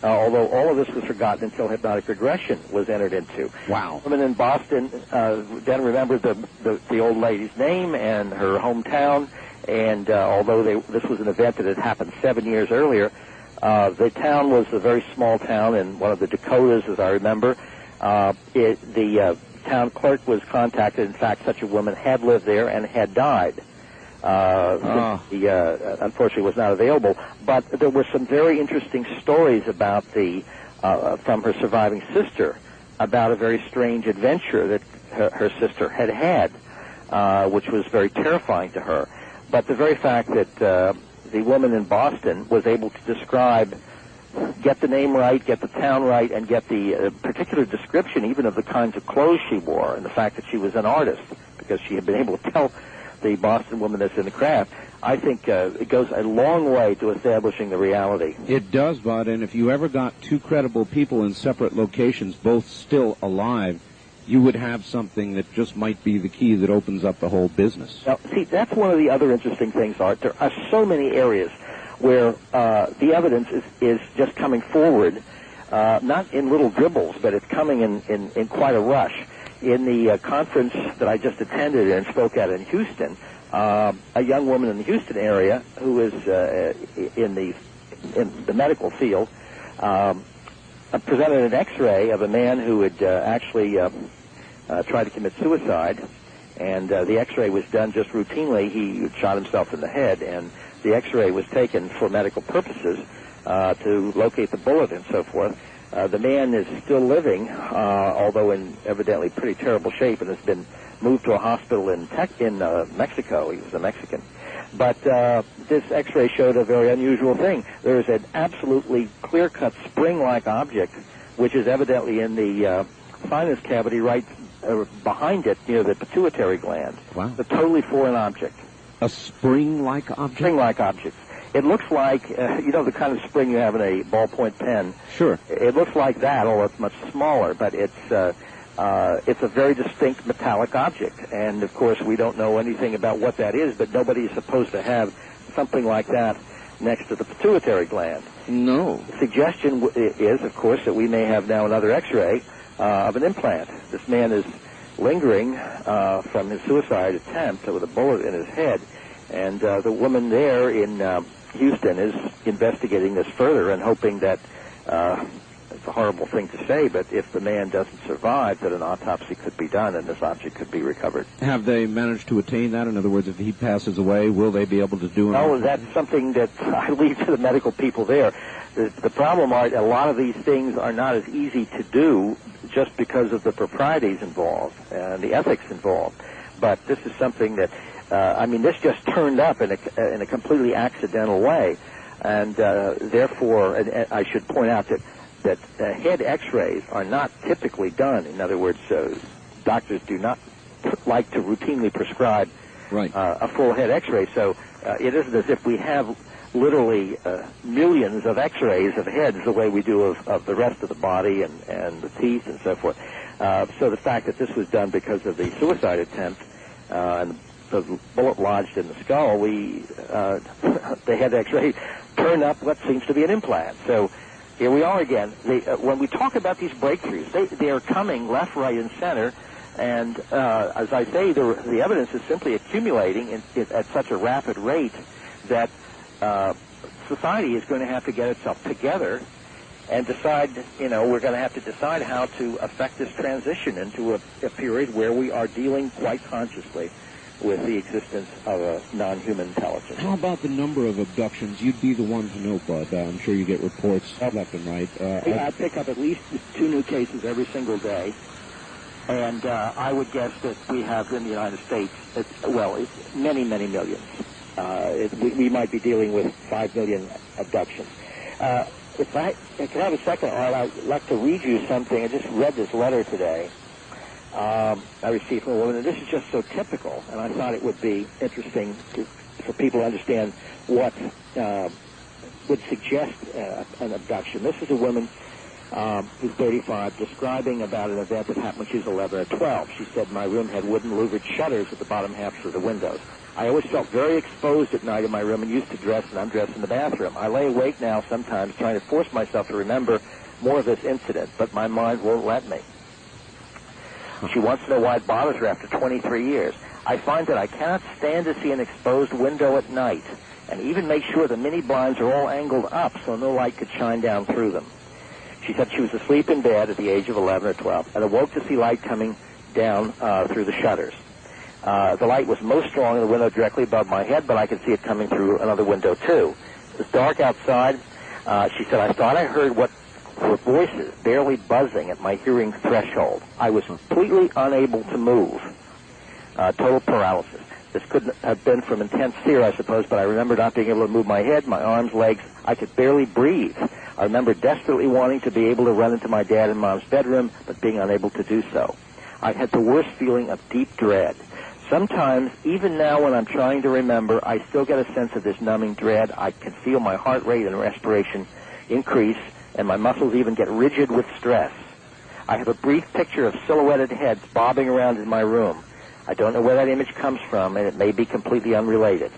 although all of this was forgotten until hypnotic regression was entered into. Wow. The woman in Boston then remembered the old lady's name and her hometown, and although this was an event that had happened 7 years earlier, the town was a very small town in one of the Dakotas, as I remember. The town clerk was contacted. In fact, such a woman had lived there and had died. Unfortunately was not available. But there were some very interesting stories about from her surviving sister about a very strange adventure that her sister had, which was very terrifying to her. But the very fact that the woman in Boston was able to get the name right, get the town right, and get the particular description even of the kinds of clothes she wore, and the fact that she was an artist, because she had been able to tell the Boston woman that's in the craft, I think it goes a long way to establishing the reality. It does, Bud, and if you ever got 2 credible people in separate locations, both still alive, you would have something that just might be the key that opens up the whole business. Now, see, that's one of the other interesting things, Art. There are so many areas where the evidence is just coming forward, not in little dribbles, but it's coming in quite a rush. In the conference that I just attended and spoke at in Houston, a young woman in the Houston area who is in the medical field presented an X-ray of a man who had actually tried to commit suicide, and the X-ray was done just routinely. He shot himself in the head, and the X-ray was taken for medical purposes to locate the bullet and so forth. The man is still living, although in evidently pretty terrible shape, and has been moved to a hospital in Mexico. He was a Mexican. But this X-ray showed a very unusual thing. There is an absolutely clear-cut spring-like object, which is evidently in the sinus cavity right behind it, near the pituitary gland. Wow. It's a totally foreign object. A spring-like object? Spring-like object. It looks like, the kind of spring you have in a ballpoint pen. Sure. It looks like that, although it's much smaller, but it's a very distinct metallic object. And, of course, we don't know anything about what that is, but nobody is supposed to have something like that next to the pituitary gland. No. The suggestion is, of course, that we may have now another X-ray of an implant. This man is lingering from his suicide attempt with a bullet in his head, and the woman there in Houston is investigating this further and hoping that, it's a horrible thing to say, but if the man doesn't survive, that an autopsy could be done and this object could be recovered. Have they managed to attain that? In other words, if he passes away, will they be able to do it? No, that's something that I leave to the medical people there. The problem are a lot of these things are not as easy to do just because of the proprieties involved and the ethics involved. But this is something that, this just turned up in a completely accidental way. And therefore, and I should point out that head X-rays are not typically done. In other words, doctors do not like to routinely prescribe a full head X-ray. So it isn't as if we have literally millions of X-rays of heads the way we do of the rest of the body and the teeth and so forth. So the fact that this was done because of the suicide attempt and the bullet lodged in the skull, the head X-ray turned up what seems to be an implant. So here we are again. When we talk about these breakthroughs, they are coming left, right, and center. And as I say, the evidence is simply accumulating at such a rapid rate that society is going to have to get itself together and decide, we're going to have to decide how to affect this transition into a period where we are dealing quite consciously with the existence of a non-human intelligence. How about the number of abductions? You'd be the one to know, Bud. I'm sure you get reports left and right. I pick up at least 2 new cases every single day. And I would guess that we have in the United States, it's many, many millions. We might be dealing with 5 million abductions. If I could have a second, I'd like to read you something. I just read this letter today I received from a woman, and this is just so typical, and I thought it would be interesting for people to understand what would suggest an abduction. This is a woman who's 35, describing about an event that happened when she was 11 or 12. She said, my room had wooden louvered shutters at the bottom halves of the windows. I always felt very exposed at night in my room and used to dress and undress in the bathroom. I lay awake now sometimes trying to force myself to remember more of this incident, but my mind won't let me. She wants to know why it bothers her after 23 years. I find that I cannot stand to see an exposed window at night, and even make sure the mini blinds are all angled up so no light could shine down through them. She said she was asleep in bed at the age of 11 or 12 and awoke to see light coming down through the shutters. The light was most strong in the window directly above my head, but I could see it coming through another window, too. It was dark outside. She said, I thought I heard what were voices barely buzzing at my hearing threshold. I was completely unable to move. Total paralysis. This could have been from intense fear, I suppose, but I remember not being able to move my head, my arms, legs. I could barely breathe. I remember desperately wanting to be able to run into my dad and mom's bedroom, but being unable to do so. I had the worst feeling of deep dread. Sometimes, even now when I'm trying to remember, I still get a sense of this numbing dread. I can feel my heart rate and respiration increase, and my muscles even get rigid with stress. I have a brief picture of silhouetted heads bobbing around in my room. I don't know where that image comes from, and it may be completely unrelated.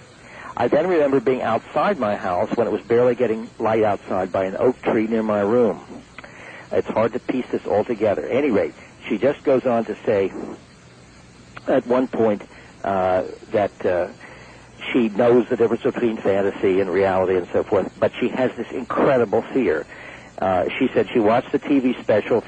I then remember being outside my house when it was barely getting light outside by an oak tree near my room. It's hard to piece this all together. At any rate, she just goes on to say at one point that she knows the difference between fantasy and reality and so forth, but she has this incredible fear. She said she watched the TV special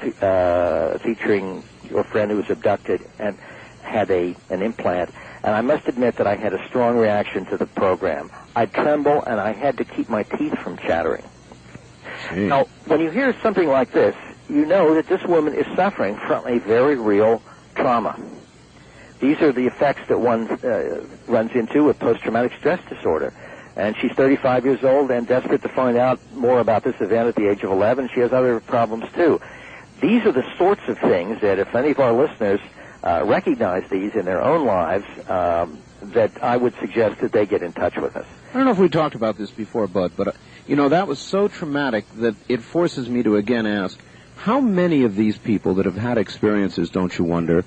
featuring your friend who was abducted and had an implant, and I must admit that I had a strong reaction to the program. I'd tremble, and I had to keep my teeth from chattering. Now, when you hear something like this, you know that this woman is suffering from a very real trauma. These are the effects that one runs into with post-traumatic stress disorder. And she's 35 years old and desperate to find out more about this event at the age of 11. She has other problems, too. These are the sorts of things that if any of our listeners recognize these in their own lives, that I would suggest that they get in touch with us. I don't know if we talked about this before, Bud, but, that was so traumatic that it forces me to again ask, how many of these people that have had experiences, don't you wonder,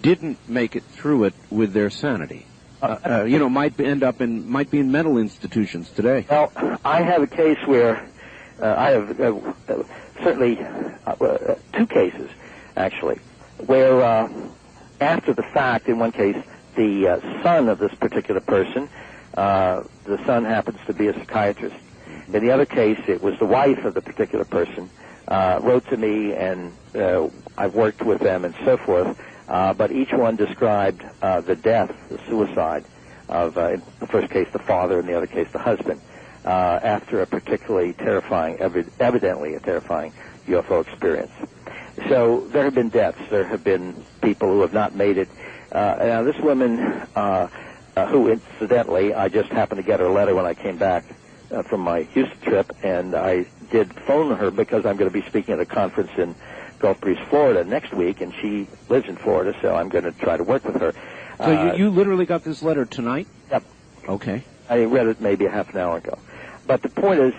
didn't make it through it with their sanity? might be in mental institutions today. Well, I have a case where I have certainly two cases, actually, where after the fact, in one case, the son of this particular person, the son happens to be a psychiatrist. In the other case, it was the wife of the particular person, wrote to me, and I've worked with them and so forth, but each one described the death, the suicide of, in the first case, the father, in the other case, the husband, after a particularly terrifying, evidently a terrifying UFO experience. So there have been deaths. There have been people who have not made it. Now, this woman, who incidentally, I just happened to get her letter when I came back from my Houston trip, and I did phone her because I'm going to be speaking at a conference in Gulf Breeze, Florida next week, and she lives in Florida, so I'm going to try to work with her. So you literally got this letter tonight? Yep. Okay. I read it maybe a half an hour ago. But the point is,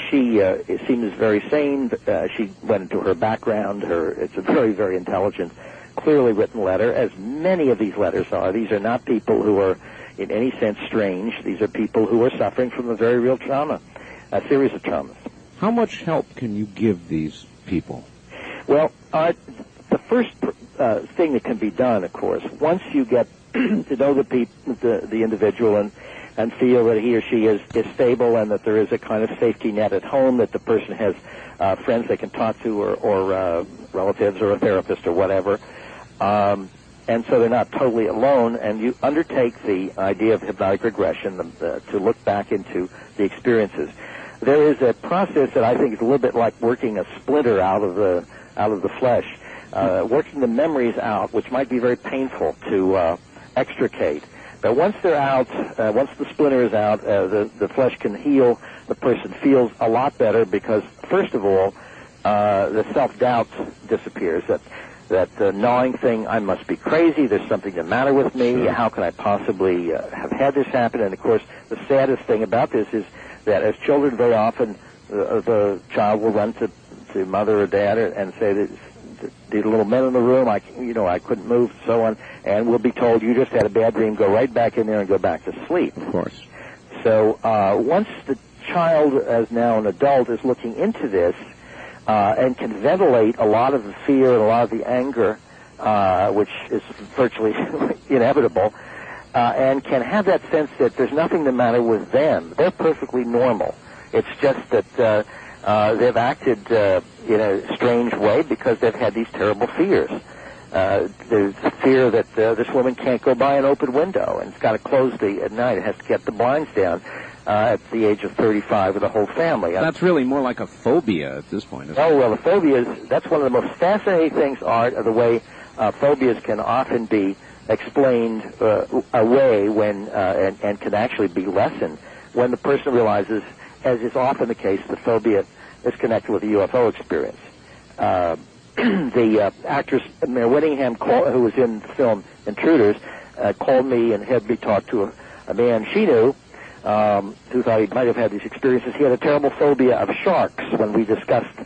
she seems very sane. She went into her background. It's a very, very intelligent, clearly written letter, as many of these letters are. These are not people who are in any sense strange. These are people who are suffering from a very real trauma, a series of traumas. How much help can you give these people? Well, the first thing that can be done, of course, once you get to know the individual and feel that he or she is stable and that there is a kind of safety net at home, that the person has friends they can talk to or relatives or a therapist or whatever, and so they're not totally alone, and you undertake the idea of hypnotic regression to look back into the experiences. There is a process that I think is a little bit like working a splinter out of the flesh, working the memories out, which might be very painful to extricate. But once they're out, once the splinter is out, the flesh can heal. The person feels a lot better because, first of all, the self-doubt disappears. That gnawing thing, I must be crazy, there's something the matter with me, sure. How can I possibly have had this happen? And, of course, the saddest thing about this is that as children, very often the child will run to mother or dad and say that the little men in the room, I couldn't move, so on, and we'll be told, you just had a bad dream, go right back in there and go back to sleep. Of course. So once the child, as now an adult, is looking into this and can ventilate a lot of the fear and a lot of the anger, which is virtually inevitable, and can have that sense that there's nothing the matter with them. They're perfectly normal. It's just that they've acted in a strange way because they've had these terrible fears. There's fear that this woman can't go by an open window and it's got to close at night. It has to get the blinds down at the age of 35 with the whole family. That's really more like a phobia at this point, isn't it? Oh, well, the phobias, that's one of the most fascinating things, Art, of the way phobias can often be explained away when and can actually be lessened when the person realizes, as is often the case, the phobia is connected with a UFO experience. The actress Mare Whittingham, who was in the film Intruders, called me and had me talk to a man she knew who thought he might have had these experiences. He had a terrible phobia of sharks when we discussed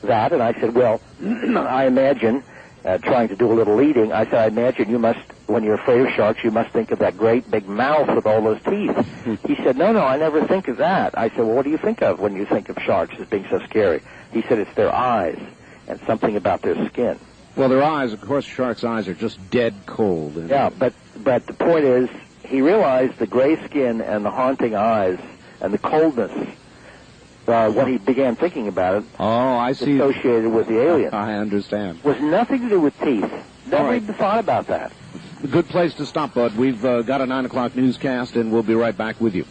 that, and I said, well, I imagine, trying to do a little leading, I said, I imagine you must, when you're afraid of sharks, you must think of that great big mouth with all those teeth. He said, no, I never think of that. I said, well, what do you think of when you think of sharks as being so scary? He said, it's their eyes and something about their skin. Well, their eyes, of course, sharks' eyes are just dead cold. Yeah, but the point is, he realized the gray skin and the haunting eyes and the coldness when he began thinking about it. Oh, I see. Associated with the alien. I understand. Was nothing to do with teeth. Never even thought about that. A good place to stop, Bud. We've got a 9 o'clock newscast, and we'll be right back with you.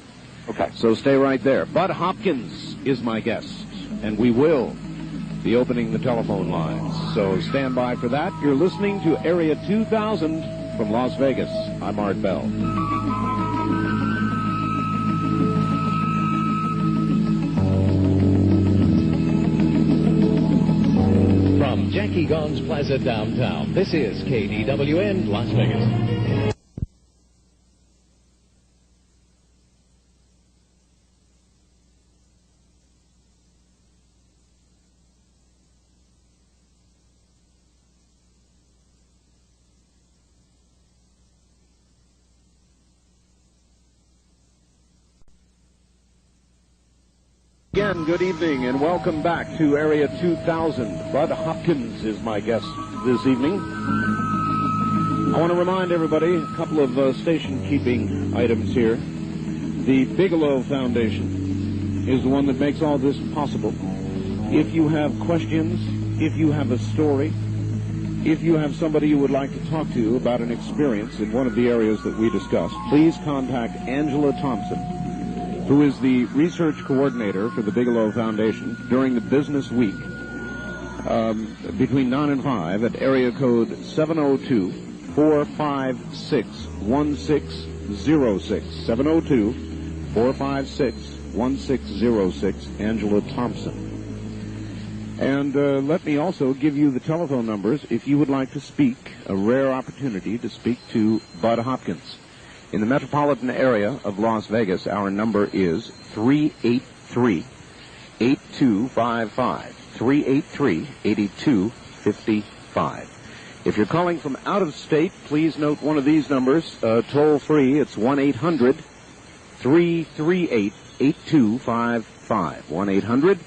Okay. So stay right there. Bud Hopkins is my guest, and we will be opening the telephone lines. So stand by for that. You're listening to Area 2000 from Las Vegas. I'm Art Bell. From Jackie Gong's Plaza downtown, this is KDWN Las Vegas. Again, good evening and welcome back to Area 2000. Bud Hopkins is my guest this evening. I want to remind everybody a couple of station-keeping items here. The Bigelow Foundation is the one that makes all this possible. If you have questions, if you have a story, if you have somebody you would like to talk to about an experience in one of the areas that we discussed, please contact Angela Thompson, who is the research coordinator for the Bigelow Foundation during the business week between 9 and 5 at area code 702-456-1606. 702-456-1606, Angela Thompson. And let me also give you the telephone numbers if you would like to speak, a rare opportunity to speak to Bud Hopkins. In the metropolitan area of Las Vegas, our number is 383-8255. 383-8255. If you're calling from out of state, please note one of these numbers, toll free. It's 1-800-338-8255.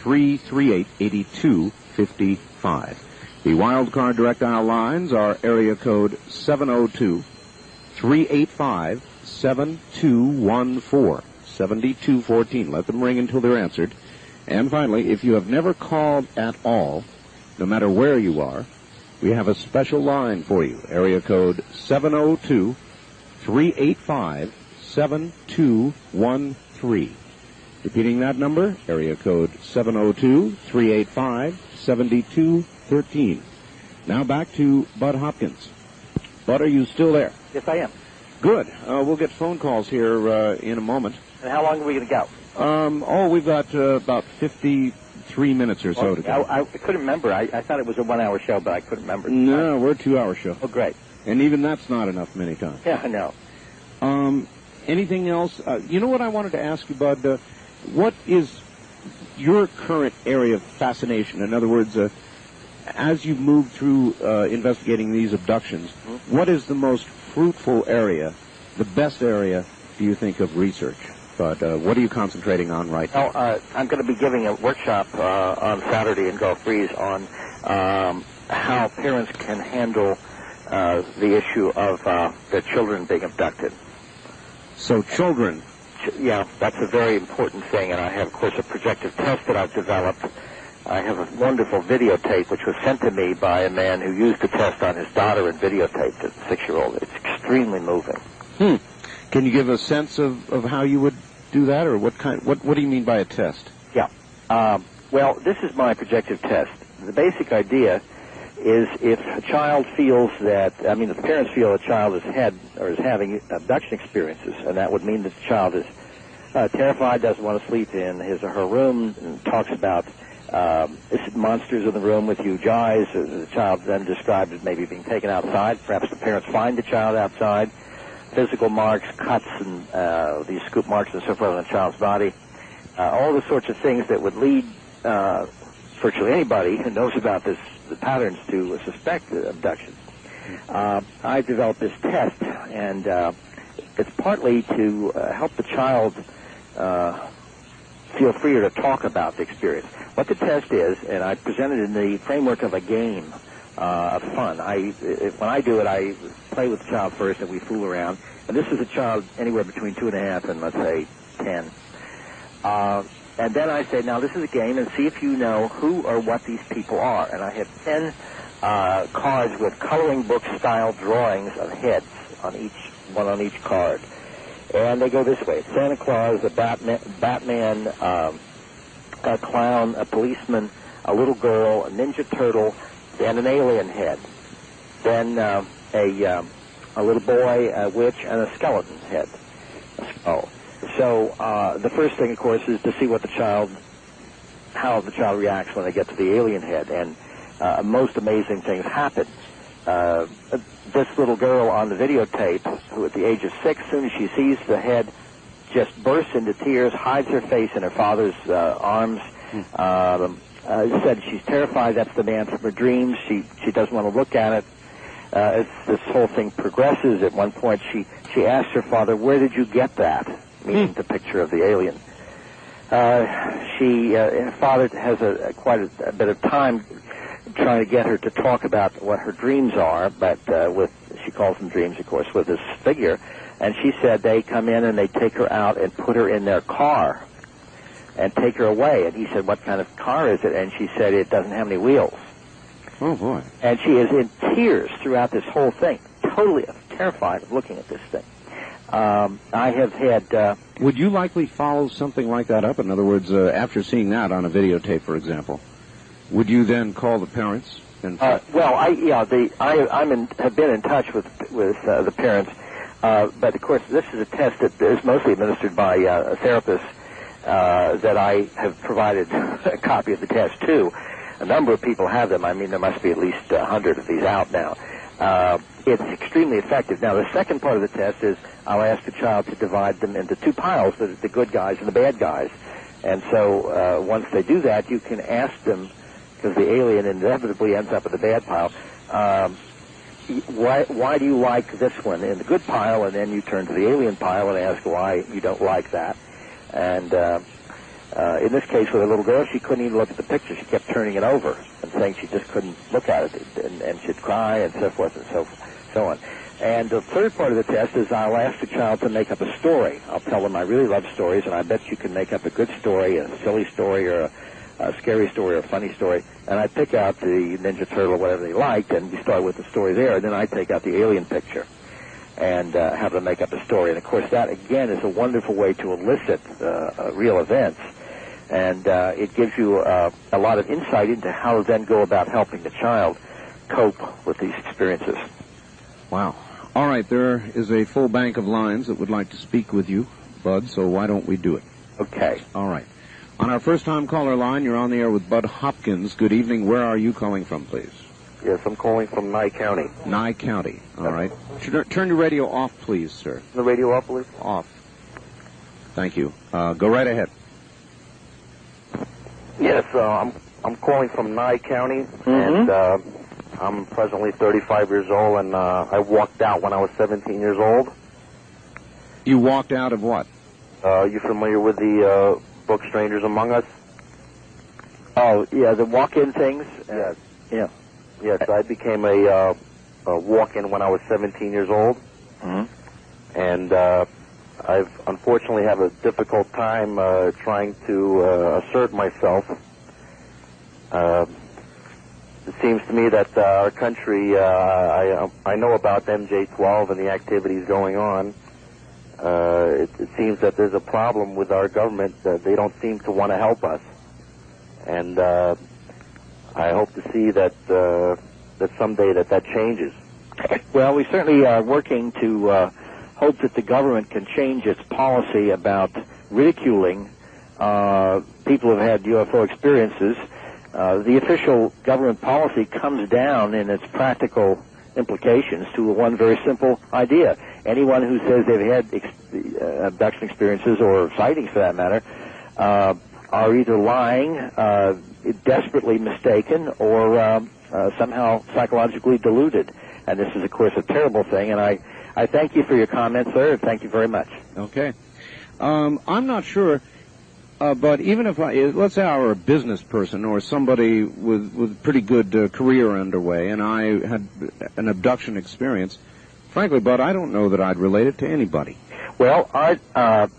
1-800-338-8255. The wild card direct dial lines are area code 702-385-7214. 7214. Let them ring until they're answered. And finally, if you have never called at all, no matter where you are, we have a special line for you. Area code 702-385-7213. Repeating that number, area code 702-385-7213. Now back to Bud Hopkins. Bud, are you still there? Yes, I am. Good. We'll get phone calls here in a moment. And how long are we going to go? We've got about 53 minutes or so to go. I couldn't remember. I thought it was a 1-hour show, but I couldn't remember. No, we're a 2-hour show. Oh, great. And even that's not enough many times. Yeah, I know. Anything else? You know what I wanted to ask you, Bud? What is your current area of fascination? In other words, as you've moved through investigating these abductions, what is the most fruitful area, the best area, do you think, of research? But what are you concentrating on right now? Well, I'm going to be giving a workshop on Saturday in Gulf Breeze on how parents can handle the issue of their children being abducted. So children. Yeah, that's a very important thing, and I have, of course, a projective test that I've developed. I have a wonderful videotape which was sent to me by a man who used the test on his daughter and videotaped it, 6-year-old. It's extremely moving. Can you give a sense of how you would do that, or what do you mean by a test? Yeah. Well, this is my projective test. The basic idea is if a child feels that, if the parents feel a child is having abduction experiences, and that would mean that the child is terrified, doesn't want to sleep in his or her room, and talks about monsters in the room with huge eyes. The child then described as maybe being taken outside. Perhaps the parents find the child outside. Physical marks, cuts, and these scoop marks and so forth on the child's body. All the sorts of things that would lead virtually anybody who knows about the patterns to suspect abduction. I developed this test, and it's partly to help the child feel freer to talk about the experience. What the test is, and I present it in the framework of a game of fun. When I do it, I play with the child first, and we fool around. And this is a child anywhere between 2.5 and, let's say, 10. And then I say, now this is a game, and see if you know who or what these people are. And I have 10 cards with coloring book-style drawings of heads on each card. And they go this way. It's Santa Claus, a Batman, a clown, a policeman, a little girl, a Ninja Turtle, and an alien head. Then a little boy, a witch, and a skeleton head, a skull. So the first thing, of course, is to see how the child reacts when they get to the alien head. And most amazing things happen. This little girl on the videotape, who at the age of 6, as soon as she sees the head, just bursts into tears, hides her face in her father's arms. Said she's terrified. That's the man from her dreams. She doesn't want to look at it. As this whole thing progresses, at one point she asks her father, "Where did you get that?" Meaning the picture of the alien. Her father has quite a bit of time trying to get her to talk about what her dreams are, but she calls them dreams, of course, with this figure. And she said they come in and they take her out and put her in their car and take her away. And he said, what kind of car is it? And she said, it doesn't have any wheels. Oh, boy. And she is in tears throughout this whole thing, totally terrified of looking at this thing. I have had... Would you likely follow something like that up? In other words, after seeing that on a videotape, for example, would you then call the parents? And have been in touch with the parents, but of course this is a test that is mostly administered by a therapist that I have provided a copy of the test to. A number of people have them. I mean, there must be at least 100 of these out now. It's extremely effective. Now, the second part of the test is I'll ask the child to divide them into two piles, the good guys and the bad guys. And so once they do that, you can ask them, because the alien inevitably ends up in the bad pile, why do you like this one in the good pile? And then you turn to the alien pile and ask why you don't like that. And in this case, with a little girl, she couldn't even look at the picture. She kept turning it over and saying she just couldn't look at it, and she'd cry and so forth and so on. And the third part of the test is I'll ask the child to make up a story. I'll tell them I really love stories, and I bet you can make up a good story, a silly story, or a scary story, or a funny story. And I pick out the Ninja Turtle or whatever they liked, and we start with the story there. And then I take out the alien picture and have them make up a story. And, of course, that, again, is a wonderful way to elicit real events. And it gives you a lot of insight into how to then go about helping the child cope with these experiences. Wow. All right, there is a full bank of lines that would like to speak with you, Bud, so why don't we do it? Okay. All right. On our first-time caller line, you're on the air with Bud Hopkins. Good evening. Where are you calling from, please? Yes, I'm calling from Nye County. Nye County. All right. Turn your radio off, please, sir. The radio off, please? Off. Thank you. Go right ahead. Yes, I'm calling from Nye County, and I'm presently 35 years old, and I walked out when I was 17 years old. You walked out of what? You familiar with the book Strangers Among Us? Oh, yeah, the walk-in things? Yes. Yeah. Yes, I became a walk-in when I was 17 years old, and I've unfortunately have a difficult time trying to assert myself. It seems to me that our country, I know about MJ-12 and the activities going on. It seems that there's a problem with our government that they don't seem to want to help us. And I hope to see that someday that changes. Well, we certainly are working to hope that the government can change its policy about ridiculing people who have had UFO experiences. The official government policy comes down in its practical implications to one very simple idea. Anyone who says they've had abduction experiences, or sightings for that matter, are either lying, desperately mistaken, or somehow psychologically deluded. And this is, of course, a terrible thing, and I thank you for your comments, sir. Thank you very much. Okay. I'm not sure, but even if let's say I were a business person or somebody with pretty good career underway, and I had an abduction experience, frankly, Bud, I don't know that I'd relate it to anybody. Well, I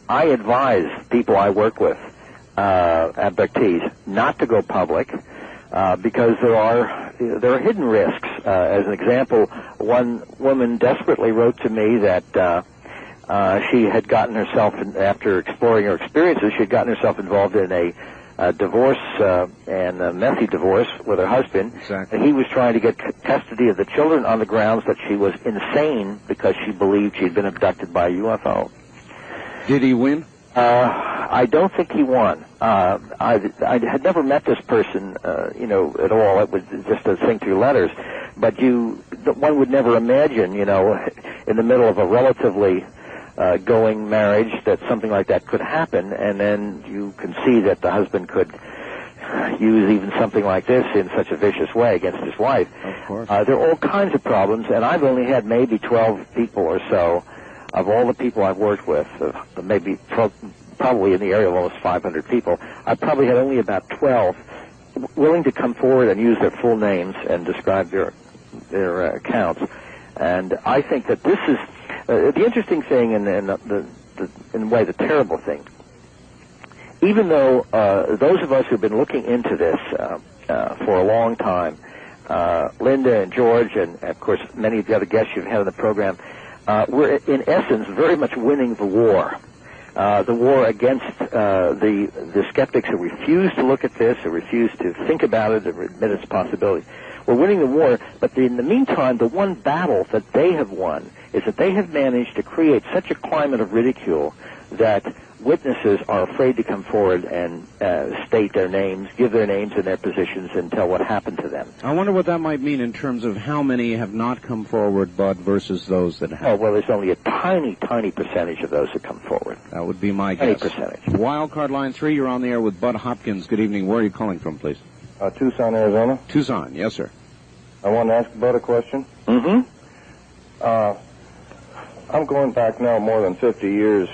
advise people I work with, abductees, not to go public, because there are hidden risks. As an example, one woman desperately wrote to me that she had gotten herself, after exploring her experiences, she had gotten herself involved in a divorce, and a messy divorce with her husband. Exactly. And he was trying to get custody of the children on the grounds that she was insane because she believed she'd been abducted by a UFO. Did he win? I don't think he won. I had never met this person, at all. It was just a thing through letters. But one would never imagine, in the middle of a relatively going marriage, that something like that could happen. And then you can see that the husband could use even something like this in such a vicious way against his wife. Of course. There are all kinds of problems, and I've only had maybe 12 people or so of all the people I've worked with, maybe probably in the area of almost 500 people, I probably had only about 12 willing to come forward and use their full names and describe their accounts. And I think that this is the interesting thing, and in a way the terrible thing. Even though those of us who've been looking into this for a long time, Linda and George, and of course many of the other guests you've had on the program, we're in essence very much winning the war. The war against the skeptics who refuse to look at this, who refuse to think about it, or admit its possibility. We're winning the war, but in the meantime, the one battle that they have won is that they have managed to create such a climate of ridicule that witnesses are afraid to come forward and state their names, give their names and their positions, and tell what happened to them. I wonder what that might mean in terms of how many have not come forward, Bud, versus those that have. Oh, well, there's only a tiny, tiny percentage of those who come forward. That would be my guess. Tiny percentage. Wildcard line 3, you're on the air with Bud Hopkins. Good evening. Where are you calling from, please? Tucson, Arizona. Tucson, yes, sir. I want to ask Bud a question. Mm-hmm. I'm going back now more than 50 years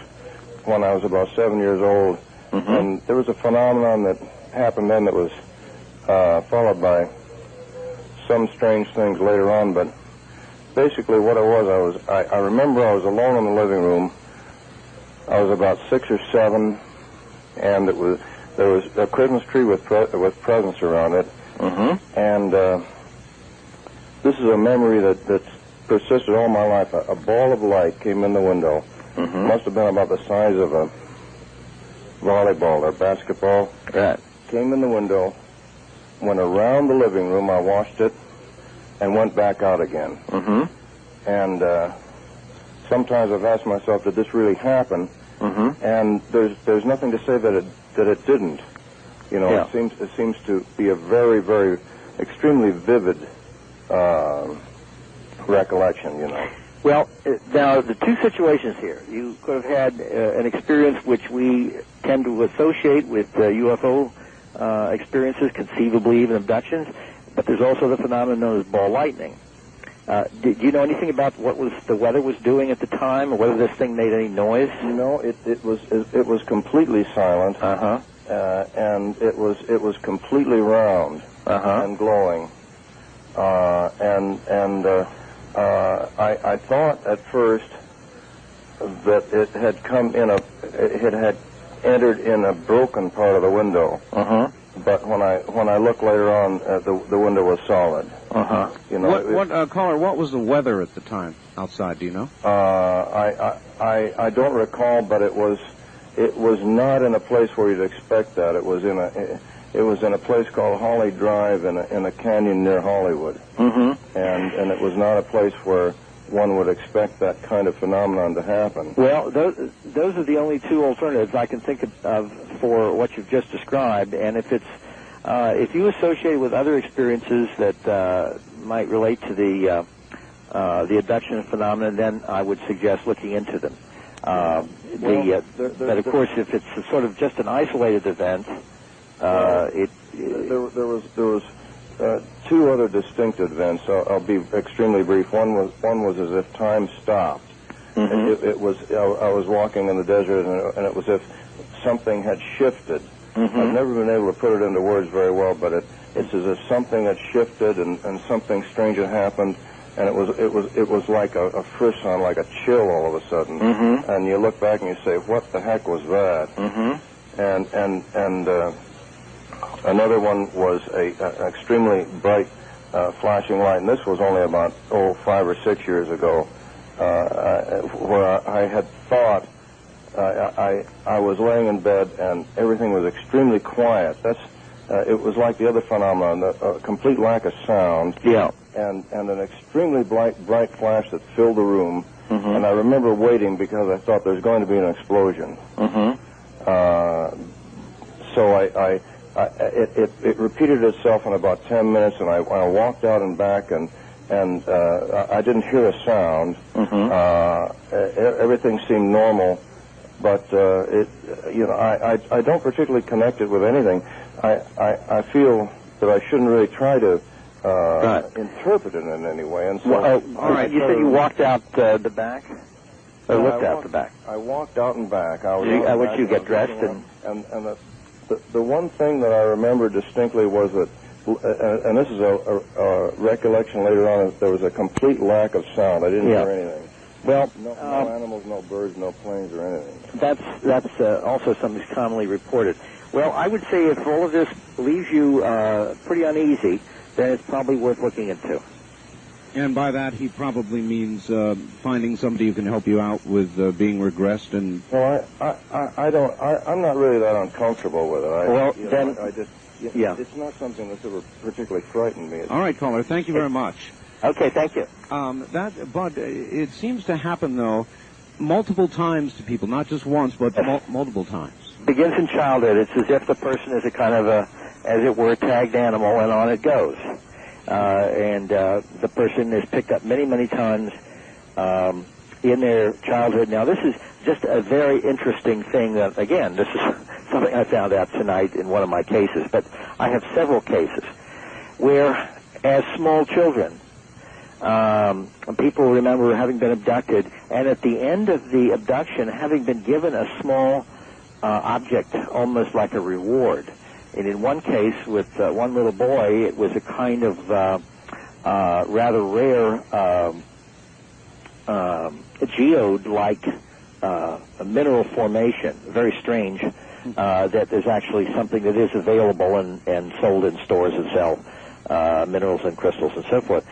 when I was about 7 years old, and there was a phenomenon that happened then that was followed by some strange things later on, but basically what it was, I remember I was alone in the living room. I was about 6 or 7, and there was a Christmas tree with presents around it, and this is a memory that persisted all my life. A ball of light came in the window. Must have been about the size of a volleyball or basketball. Right. Came in the window, went around the living room, I watched it, and went back out again. And sometimes I've asked myself, did this really happen? And there's nothing to say that it didn't. You know, it seems to be a very, very extremely vivid recollection, you know. Well, now, the two situations here. You could have had an experience which we tend to associate with UFO experiences, conceivably even abductions, but there's also the phenomenon known as ball lightning. Did you know anything about what the weather was doing at the time, or whether this thing made any noise? No, it was completely silent, and it was completely round and glowing, I thought at first that it had entered in a broken part of the window. But when I looked later on, the window was solid. You know, caller, what was the weather at the time outside? Do you know? I don't recall, but it was not in a place where you'd expect that. It was in a place called Holly Drive in a canyon near Hollywood. And it was not a place where one would expect that kind of phenomenon to happen. Well, those are the only two alternatives I can think of for what you've just described. And if you associate with other experiences that might relate to the abduction phenomenon, then I would suggest looking into them. But of course, if it's sort of just an isolated event, there was two other distinct events. I'll be extremely brief. One was as if time stopped. It was I was walking in the desert, and it was as if something had shifted. I've never been able to put it into words very well, but it's as if something had shifted and something strange had happened, and it was like a frisson, like a chill all of a sudden. And you look back and you say, what the heck was that? And another one was an extremely bright flashing light, and this was only about 5 or 6 years ago, where I had thought I was laying in bed and everything was extremely quiet. It was like the other phenomenon, a complete lack of sound, and an extremely bright flash that filled the room. And I remember waiting because I thought there's going to be an explosion. So it repeated itself in about 10 minutes, and I walked out and back, and I didn't hear a sound. Everything seemed normal, but I don't particularly connect it with anything. I feel that I shouldn't really try to interpret it in any way. And so, all right. You said you walked out the back. or looked out the back? I walked out and back. Would you get dressed and the one thing that I remember distinctly was that, and this is a recollection later on, is there was a complete lack of sound. I didn't hear anything. Well, no animals, no birds, no planes, or anything. That's also something that's commonly reported. Well, I would say if all of this leaves you pretty uneasy, then it's probably worth looking into. And by that, he probably means finding somebody who can help you out with being regressed and... Well, I'm not really that uncomfortable with it. It's not something that's ever particularly frightened me. All right, caller, thank you very much. Okay, thank you. But it seems to happen, though, multiple times to people, not just once, but multiple times. Begins in childhood. It's as if the person is a kind of as it were, a tagged animal, and on it goes. The person is picked up many, many times in their childhood. Now, this is just a very interesting thing that, again, this is something I found out tonight in one of my cases, but I have several cases where, as small children, people remember having been abducted, and at the end of the abduction, having been given a small object, almost like a reward. And in one case, with one little boy, it was a kind of rather rare geode-like a mineral formation, very strange, that there's actually something that is available and sold in stores that sell minerals and crystals and so forth.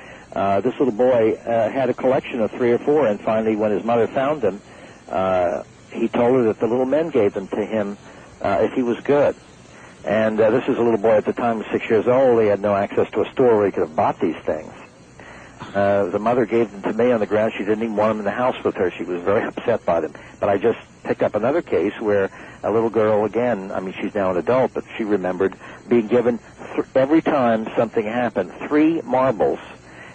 This little boy had a collection of 3 or 4, and finally, when his mother found them, he told her that the little men gave them to him if he was good. And this is a little boy at the time, 6 years old. He had no access to a store where he could have bought these things. The mother gave them to me on the ground. She didn't even want them in the house with her. She was very upset by them. But I just picked up another case where a little girl, again, I mean, she's now an adult, but she remembered being given, every time something happened, 3 marbles.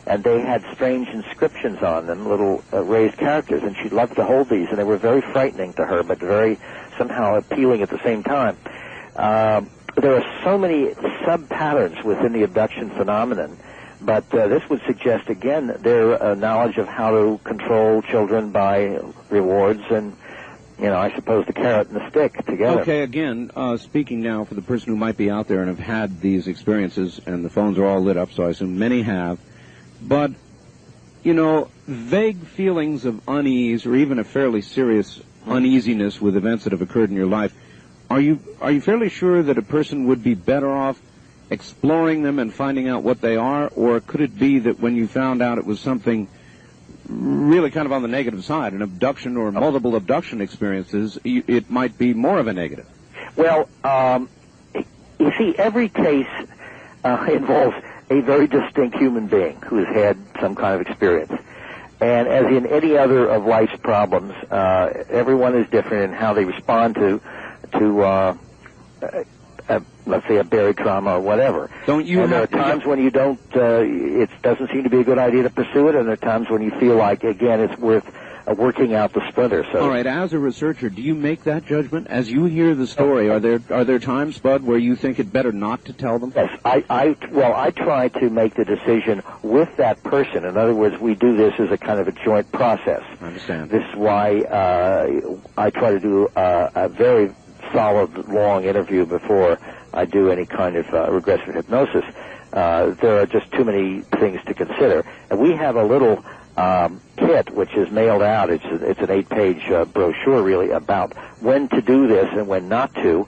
And they had strange inscriptions on them, little raised characters, and she loved to hold these, and they were very frightening to her, but very somehow appealing at the same time. There are so many sub-patterns within the abduction phenomenon, but this would suggest, again, their knowledge of how to control children by rewards and, I suppose the carrot and the stick together. Okay, again, speaking now for the person who might be out there and have had these experiences, and the phones are all lit up, so I assume many have. But, vague feelings of unease or even a fairly serious uneasiness with events that have occurred in your life, are you fairly sure that a person would be better off exploring them and finding out what they are, or could it be that when you found out it was something really kind of on the negative side, an abduction or multiple abduction experiences, it might be more of a negative? Well, you see, every case involves a very distinct human being who has had some kind of experience. And as in any other of life's problems, everyone is different in how they respond to let's say, a buried trauma or whatever. There are times when you don't, it doesn't seem to be a good idea to pursue it, and there are times when you feel like, again, it's worth working out the splinter. So. All right, as a researcher, do you make that judgment? As you hear the story, are there times, Bud, where you think it better not to tell them? Yes, I try to make the decision with that person. In other words, we do this as a kind of a joint process. I understand. This is why I try to do a very solid, long interview before I do any kind of regressive hypnosis. There are just too many things to consider. And we have a little kit which is mailed out. It's an 8-page brochure, really, about when to do this and when not to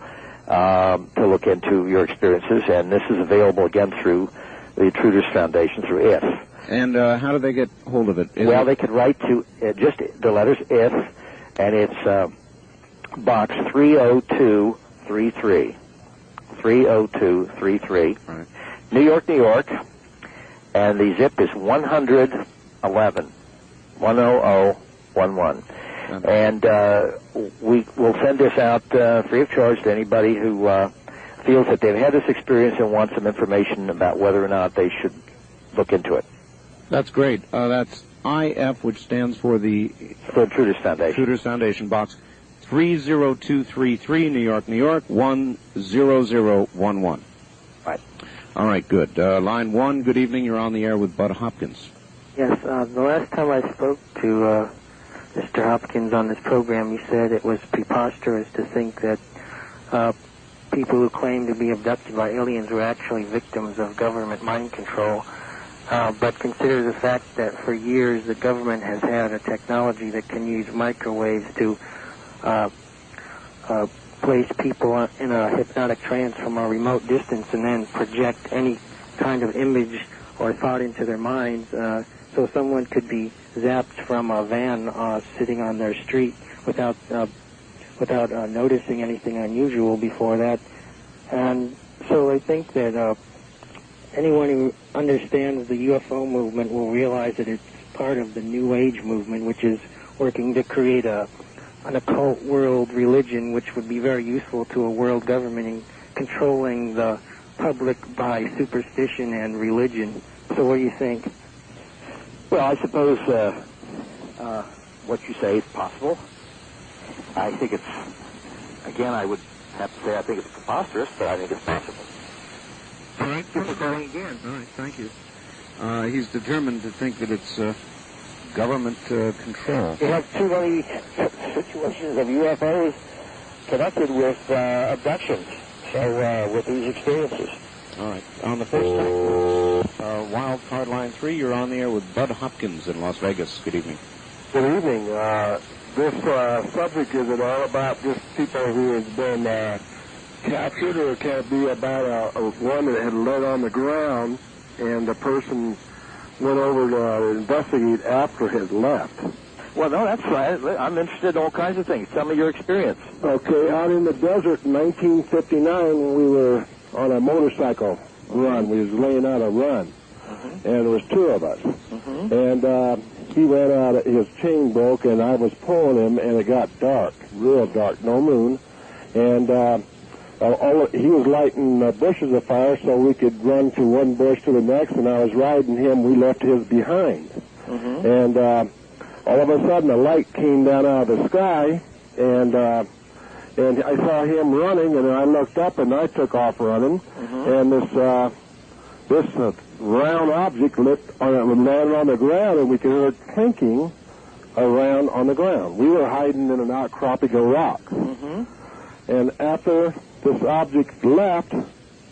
look into your experiences. And this is available, again, through the Intruders Foundation, through IF. And how do they get hold of it? They could write to just the letters IF, and it's Box 30233. 30233. Right. New York, New York. And the zip is 111. 10011. And we will send this out free of charge to anybody who feels that they've had this experience and wants some information about whether or not they should look into it. That's great. That's IF, which stands for the Intruders Foundation. Intruders Foundation, Box 30233, New York, New York, 10011. Right. All right, good. Line 1, good evening. You're on the air with Bud Hopkins. Yes, the last time I spoke to Mr. Hopkins on this program, you said it was preposterous to think that people who claim to be abducted by aliens were actually victims of government mind control. But consider the fact that for years the government has had a technology that can use microwaves to place people in a hypnotic trance from a remote distance and then project any kind of image or thought into their minds. So someone could be zapped from a van sitting on their street without noticing anything unusual before that. And so I think that anyone who understands the UFO movement will realize that it's part of the New Age movement, which is working to create an occult world religion, which would be very useful to a world government in controlling the public by superstition and religion. So what do you think? Well, I suppose what you say is possible. I think it's, again, I would have to say I think it's preposterous, but I think it's possible. All right, keep calling again. All right, thank you. He's determined to think that it's government control. You have too many situations of UFOs connected with abductions, so with these experiences. All right, on the first time, Wild Card Line 3, you're on the air with Bud Hopkins in Las Vegas. Good evening. Good evening. This subject, is it all about just people who have been captured, or can it be about one that had laid on the ground and the person went over to investigate after it had left? Well, no, that's right. I'm interested in all kinds of things. Tell me your experience. Okay, out in the desert in 1959, we were on a motorcycle run. We was laying out a run, and there was two of us. And he ran out, his chain broke, and I was pulling him, and it got dark, real dark, no moon. And he was lighting bushes of fire so we could run to one bush to the next, and I was riding him. We left his behind. And all of a sudden, a light came down out of the sky, and I saw him running, and I looked up, and I took off running, and this round object landed on the ground, and we could hear it clinking around on the ground. We were hiding in an outcropping of rocks. And after this object left,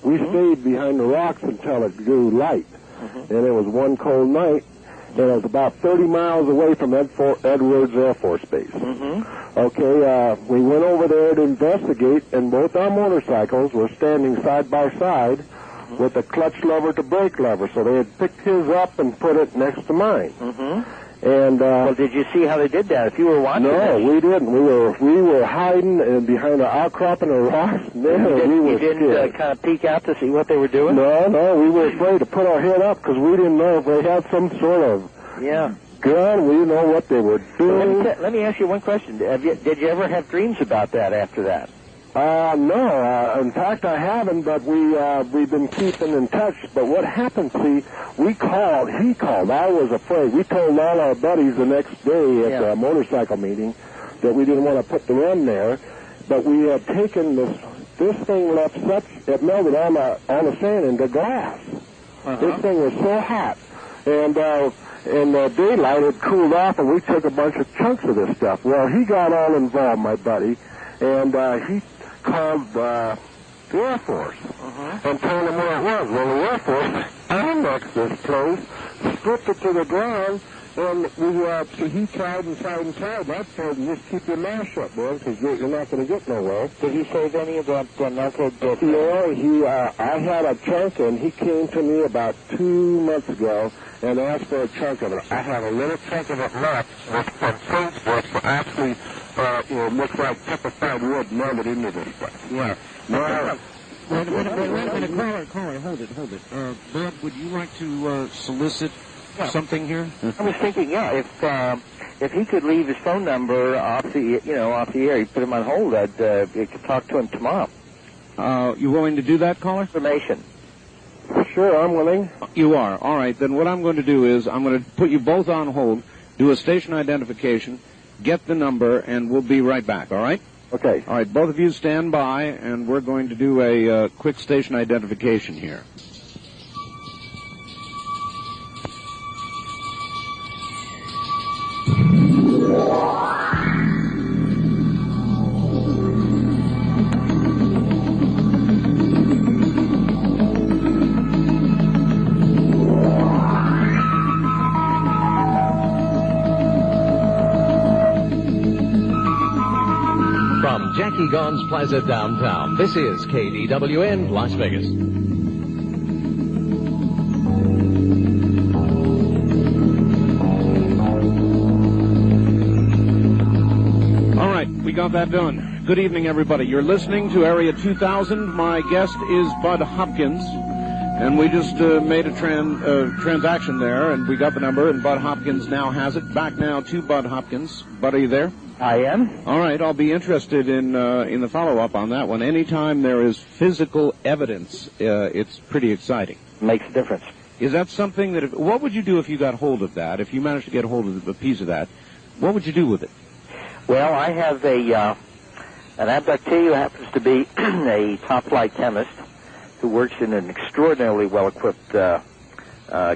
we stayed behind the rocks until it grew light. And it was one cold night, and it was about 30 miles away from Edwards Air Force Base. Okay, we went over there to investigate, and both our motorcycles were standing side by side with the clutch lever to brake lever. So they had picked his up and put it next to mine. And well, did you see how they did that? If you were watching, no, we didn't. We were hiding behind an outcropping of rocks. You didn't kind of peek out to see what they were doing? No, we were afraid to put our head up because we didn't know if they had some sort of gun. We didn't know what they were doing. Let me ask you one question. Did you ever have dreams about that after that? No. In fact, I haven't, but we've been keeping in touch. But what happened, see, he called, I was afraid. We told all our buddies the next day at the motorcycle meeting that we didn't want to put the run there, but we had taken this thing left it melted all the sand into glass. This thing was so hot. And in the daylight, it cooled off, and we took a bunch of chunks of this stuff. Well, he got all involved, my buddy, and he called the Air Force and told them where it was. Well, the Air Force annexed this place, stripped it to the ground, and so he tried and tried and tried. I told him, just keep your mouth shut, boy, because you're not going to get nowhere. Did he save any of that method? No, I had a chunk, and he came to me about 2 months ago and asked for a chunk of it. I have a little chunk of it left from Facebook, but actually, looks like petrified wood melted into this stuff. Yeah. Now, wait a minute, caller, hold it. Bob, would you like to solicit something here? I was thinking, if he could leave his phone number off the air, you put him on hold, you could talk to him tomorrow. You willing to do that, caller? Information. Sure, I'm willing. You are. All right, then what I'm going to do is I'm going to put you both on hold, do a station identification, get the number, and we'll be right back, all right? Okay. All right, both of you stand by, and we're going to do a quick station identification here. Jackie Gone's Plaza downtown. This is KDWN Las Vegas. All right, we got that done. Good evening, everybody. You're listening to Area 2000. My guest is Bud Hopkins. And we just made a transaction there, and we got the number, and Bud Hopkins now has it. Back now to Bud Hopkins. Bud, are you there? I am. All right, I'll be interested in the follow-up on that one. Anytime there is physical evidence, it's pretty exciting. Makes a difference. Is that something that... what would you do if you got hold of that? If you managed to get hold of a piece of that, what would you do with it? Well, I have an abductee who happens to be a top-flight chemist who works in an extraordinarily well-equipped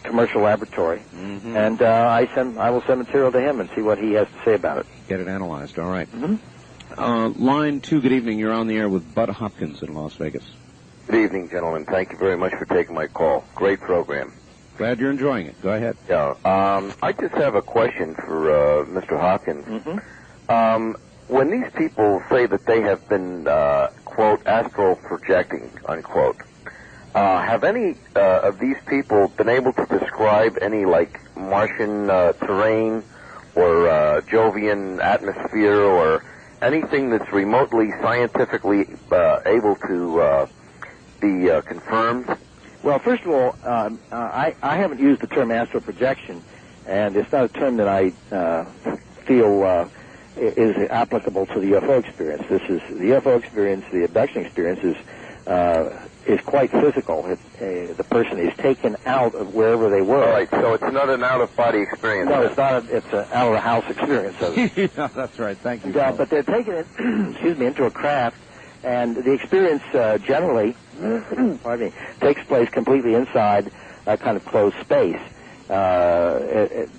commercial laboratory, and I will send material to him and see what he has to say about it. Get it analyzed. All right. Line 2. Good evening. You're on the air with Bud Hopkins in Las Vegas. Good evening, gentlemen. Thank you very much for taking my call. Great program. Glad you're enjoying it. Go ahead. Yeah. I just have a question for Mr. Hopkins. When these people say that they have been, quote, astral projecting, unquote, have any of these people been able to describe any, like, Martian terrain or Jovian atmosphere or anything that's remotely scientifically able to be confirmed? Well, first of all, I haven't used the term astral projection, and it's not a term that I feel is applicable to the UFO experience. This is the UFO experience. The abduction experience is quite physical. The person is taken out of wherever they were. All right, so it's not an out-of-body experience. No, it's not. It's an out-of-the-house experience. Yeah, that's right. Thank you. But they're taken, into a craft, and the experience generally, pardon me, takes place completely inside a kind of closed space.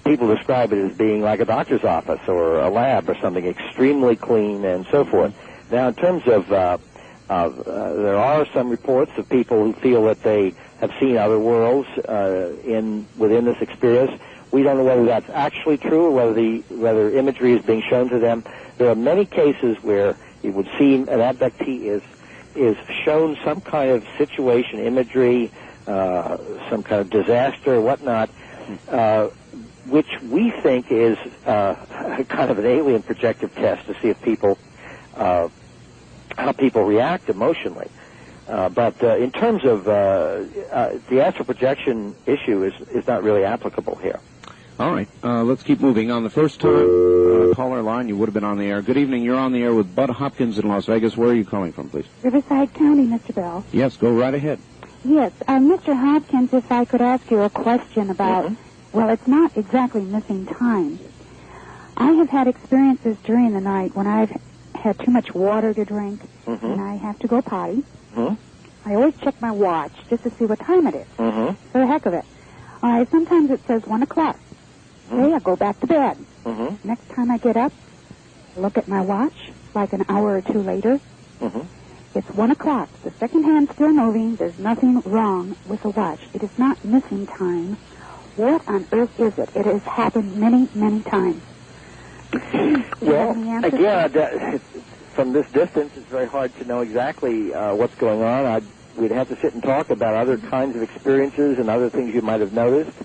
People describe it as being like a doctor's office or a lab or something, extremely clean and so forth. Now, in terms of there are some reports of people who feel that they have seen other worlds within this experience. We don't know whether that's actually true or whether imagery is being shown to them. There are many cases where it would seem an abductee is shown some kind of situation, imagery, some kind of disaster or whatnot, which we think is kind of an alien projective test to see if how people react emotionally. But in terms of the astral projection issue is not really applicable here. All right, let's keep moving. On the first time caller line, you would have been on the air. Good evening. You're on the air with Bud Hopkins in Las Vegas. Where are you calling from, please? Riverside County, Mr. Bell. Yes, go right ahead. Yes, Mr. Hopkins, if I could ask you a question about, well, it's not exactly missing time. I have had experiences during the night when I've had too much water to drink and I have to go potty. I always check my watch just to see what time it is, for the heck of it. Sometimes it says 1 o'clock. Okay, I go back to bed. Next time I get up, look at my watch, like an hour or two later. It's 1 o'clock. The second hand's still moving. There's nothing wrong with the watch. It is not missing time. What on earth is it? It has happened many, many times. Well, again, from this distance, it's very hard to know exactly what's going on. We'd have to sit and talk about other kinds of experiences and other things you might have noticed.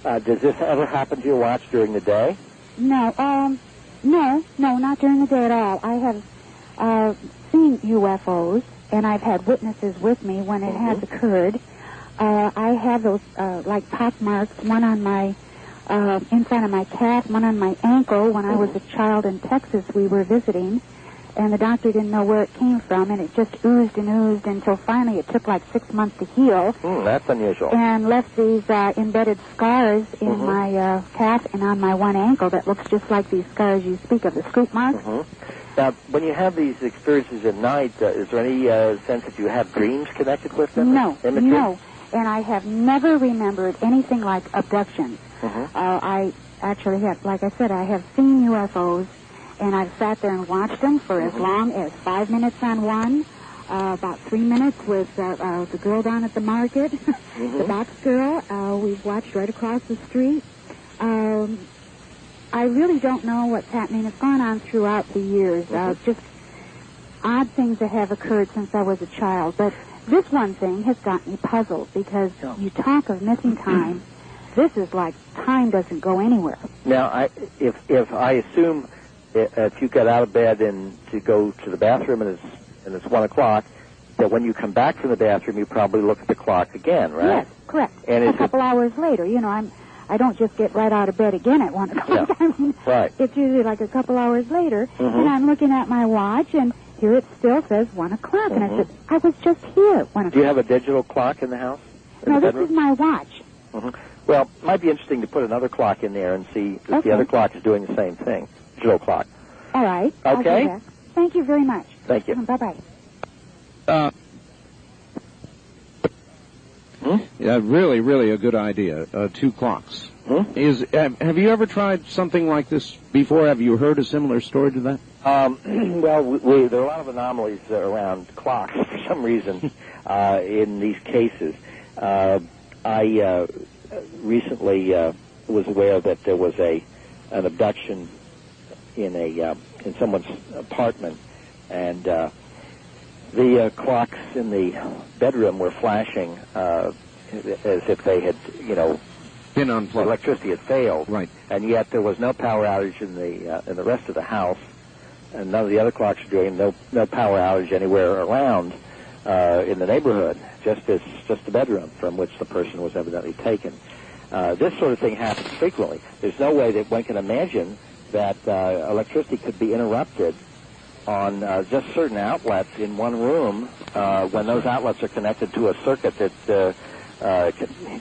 Does this ever happen to your watch during the day? No, no, not during the day at all. I have seen UFOs, and I've had witnesses with me when it has occurred. I have those, like pock marks, one on my, inside of my calf, one on my ankle. When I was a child in Texas, we were visiting, and the doctor didn't know where it came from, and it just oozed and oozed until finally it took like 6 months to heal. That's unusual. And left these embedded scars in my calf and on my one ankle that looks just like these scars you speak of, the scoop marks. Now, when you have these experiences at night, is there any sense that you have dreams connected with them? No, no. And I have never remembered anything like abductions. I actually have, like I said, I have seen UFOs, and I've sat there and watched them for as long as 5 minutes on one, about 3 minutes with the girl down at the market, the box girl. We've watched right across the street. I really don't know what's happening. It's gone on throughout the years. Just odd things that have occurred since I was a child, but this one thing has got me puzzled because you talk of missing time. This is like time doesn't go anywhere. Now, if I assume if you get out of bed and to go to the bathroom and it's 1 o'clock, that when you come back from the bathroom, you probably look at the clock again, right? Yes, correct. And a couple hours later, I don't just get right out of bed again at 1 o'clock. Yeah. I mean, right. It's usually like a couple hours later, and I'm looking at my watch, and here it still says 1 o'clock, and I said, I was just here at 1 o'clock. Do you have a digital clock in the house? No, this is my watch. Well, it might be interesting to put another clock in there and see if the other clock is doing the same thing. Digital clock. All right. Okay. I'll do that. Thank you very much. Thank you. Bye-bye. Yeah, really a good idea. 2 clocks. Have you ever tried something like this before? Have you heard a similar story to that? Well, there are a lot of anomalies around clocks for some reason in these cases. I recently was aware that there was an abduction in someone's apartment, and the clocks in the bedroom were flashing as if they had, been unplugged. Electricity had failed. Right. And yet there was no power outage in the rest of the house, and none of the other clocks were doing no power outage anywhere around in the neighborhood. Just the bedroom from which the person was evidently taken. This sort of thing happens frequently. There's no way that one can imagine that electricity could be interrupted on just certain outlets in one room when those outlets are connected to a circuit that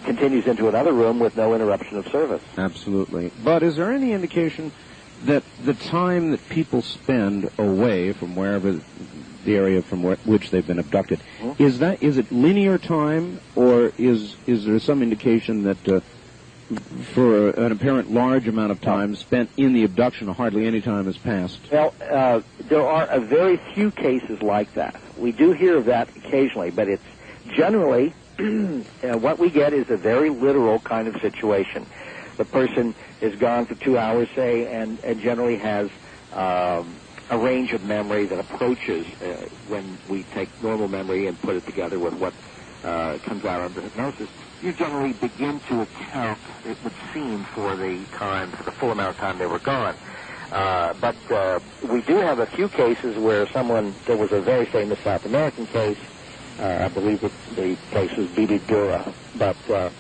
continues into another room with no interruption of service. Absolutely. But is there any indication that the time that people spend away from wherever the area from which they've been abducted, is it linear time, or is there some indication that for an apparent large amount of time spent in the abduction, hardly any time has passed? Well, there are a very few cases like that. We do hear of that occasionally, but it's generally what we get is a very literal kind of situation. The person is gone for 2 hours, say, and generally has a range of memory that approaches when we take normal memory and put it together with what comes out under hypnosis. You generally begin to account, it would seem, for the full amount of time they were gone. But we do have a few cases where there was a very famous South American case. I believe that the case was Bibi Dura, but a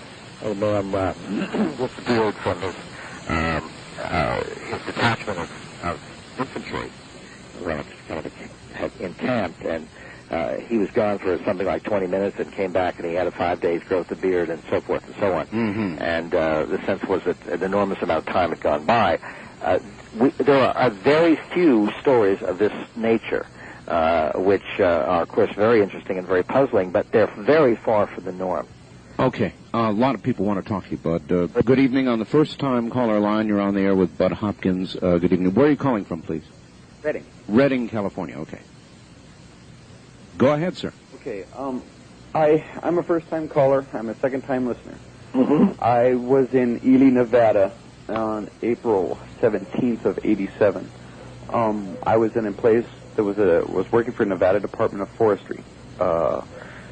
man with the beard from his detachment of infantry had encamped, and he was gone for something like 20 minutes and came back, and he had a 5 days growth of beard and so forth and so on. And the sense was that an enormous amount of time had gone by. There are very few stories of this nature, which are, of course, very interesting and very puzzling, but they're very far from the norm. Okay. A lot of people want to talk to you, Bud. Good evening. On the first-time caller line, you're on the air with Bud Hopkins. Good evening. Where are you calling from, please? Reading. Reading, California. Okay. Go ahead, sir. Okay. I'm a first-time caller. I'm a second-time listener. I was in Ely, Nevada on April 17th of 87. I was in a place that was working for Nevada Department of Forestry out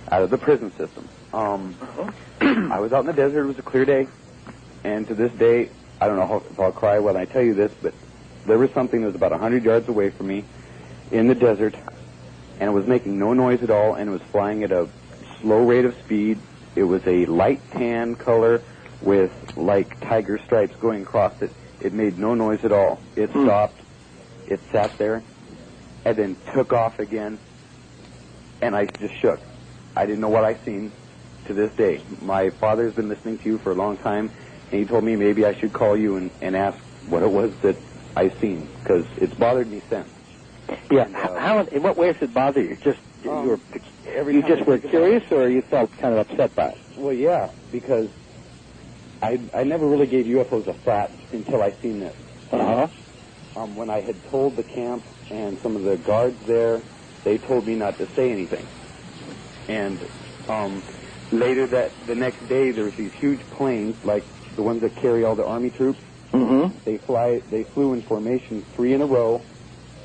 of the prison system. I was out in the desert. It was a clear day. And to this day, I don't know if I'll cry when I tell you this, but there was something that was about 100 yards away from me in the desert, and it was making no noise at all, and it was flying at a slow rate of speed. It was a light tan color with, like, tiger stripes going across it. It made no noise at all. It stopped. It sat there, and then took off again, and I just shook. I didn't know what I seen to this day. My father's been listening to you for a long time, and he told me maybe I should call you and ask what it was that I seen, because it's bothered me since. Yeah. How? In what way has it bothered you? You just were curious, or you felt kind of upset by it? Well, yeah, because I never really gave UFOs a thought until I seen this. When I had told the camp and some of the guards there, they told me not to say anything. And later the next day, there was these huge planes, like the ones that carry all the Army troops. They flew in formation 3 in a row,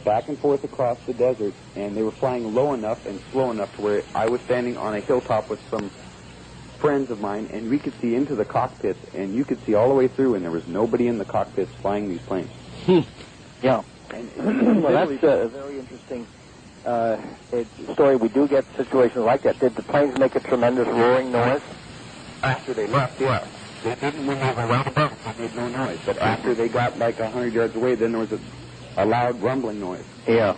back and forth across the desert, and they were flying low enough and slow enough to where I was standing on a hilltop with some friends of mine, and we could see into the cockpits, and you could see all the way through, and there was nobody in the cockpits flying these planes. Yeah. Well, that's a very interesting story. We do get situations like that. Did the planes make a tremendous roaring noise after they left? Yeah. They didn't when they were around above. They made no noise. But after they got like 100 yards away, then there was a loud rumbling noise. Yeah.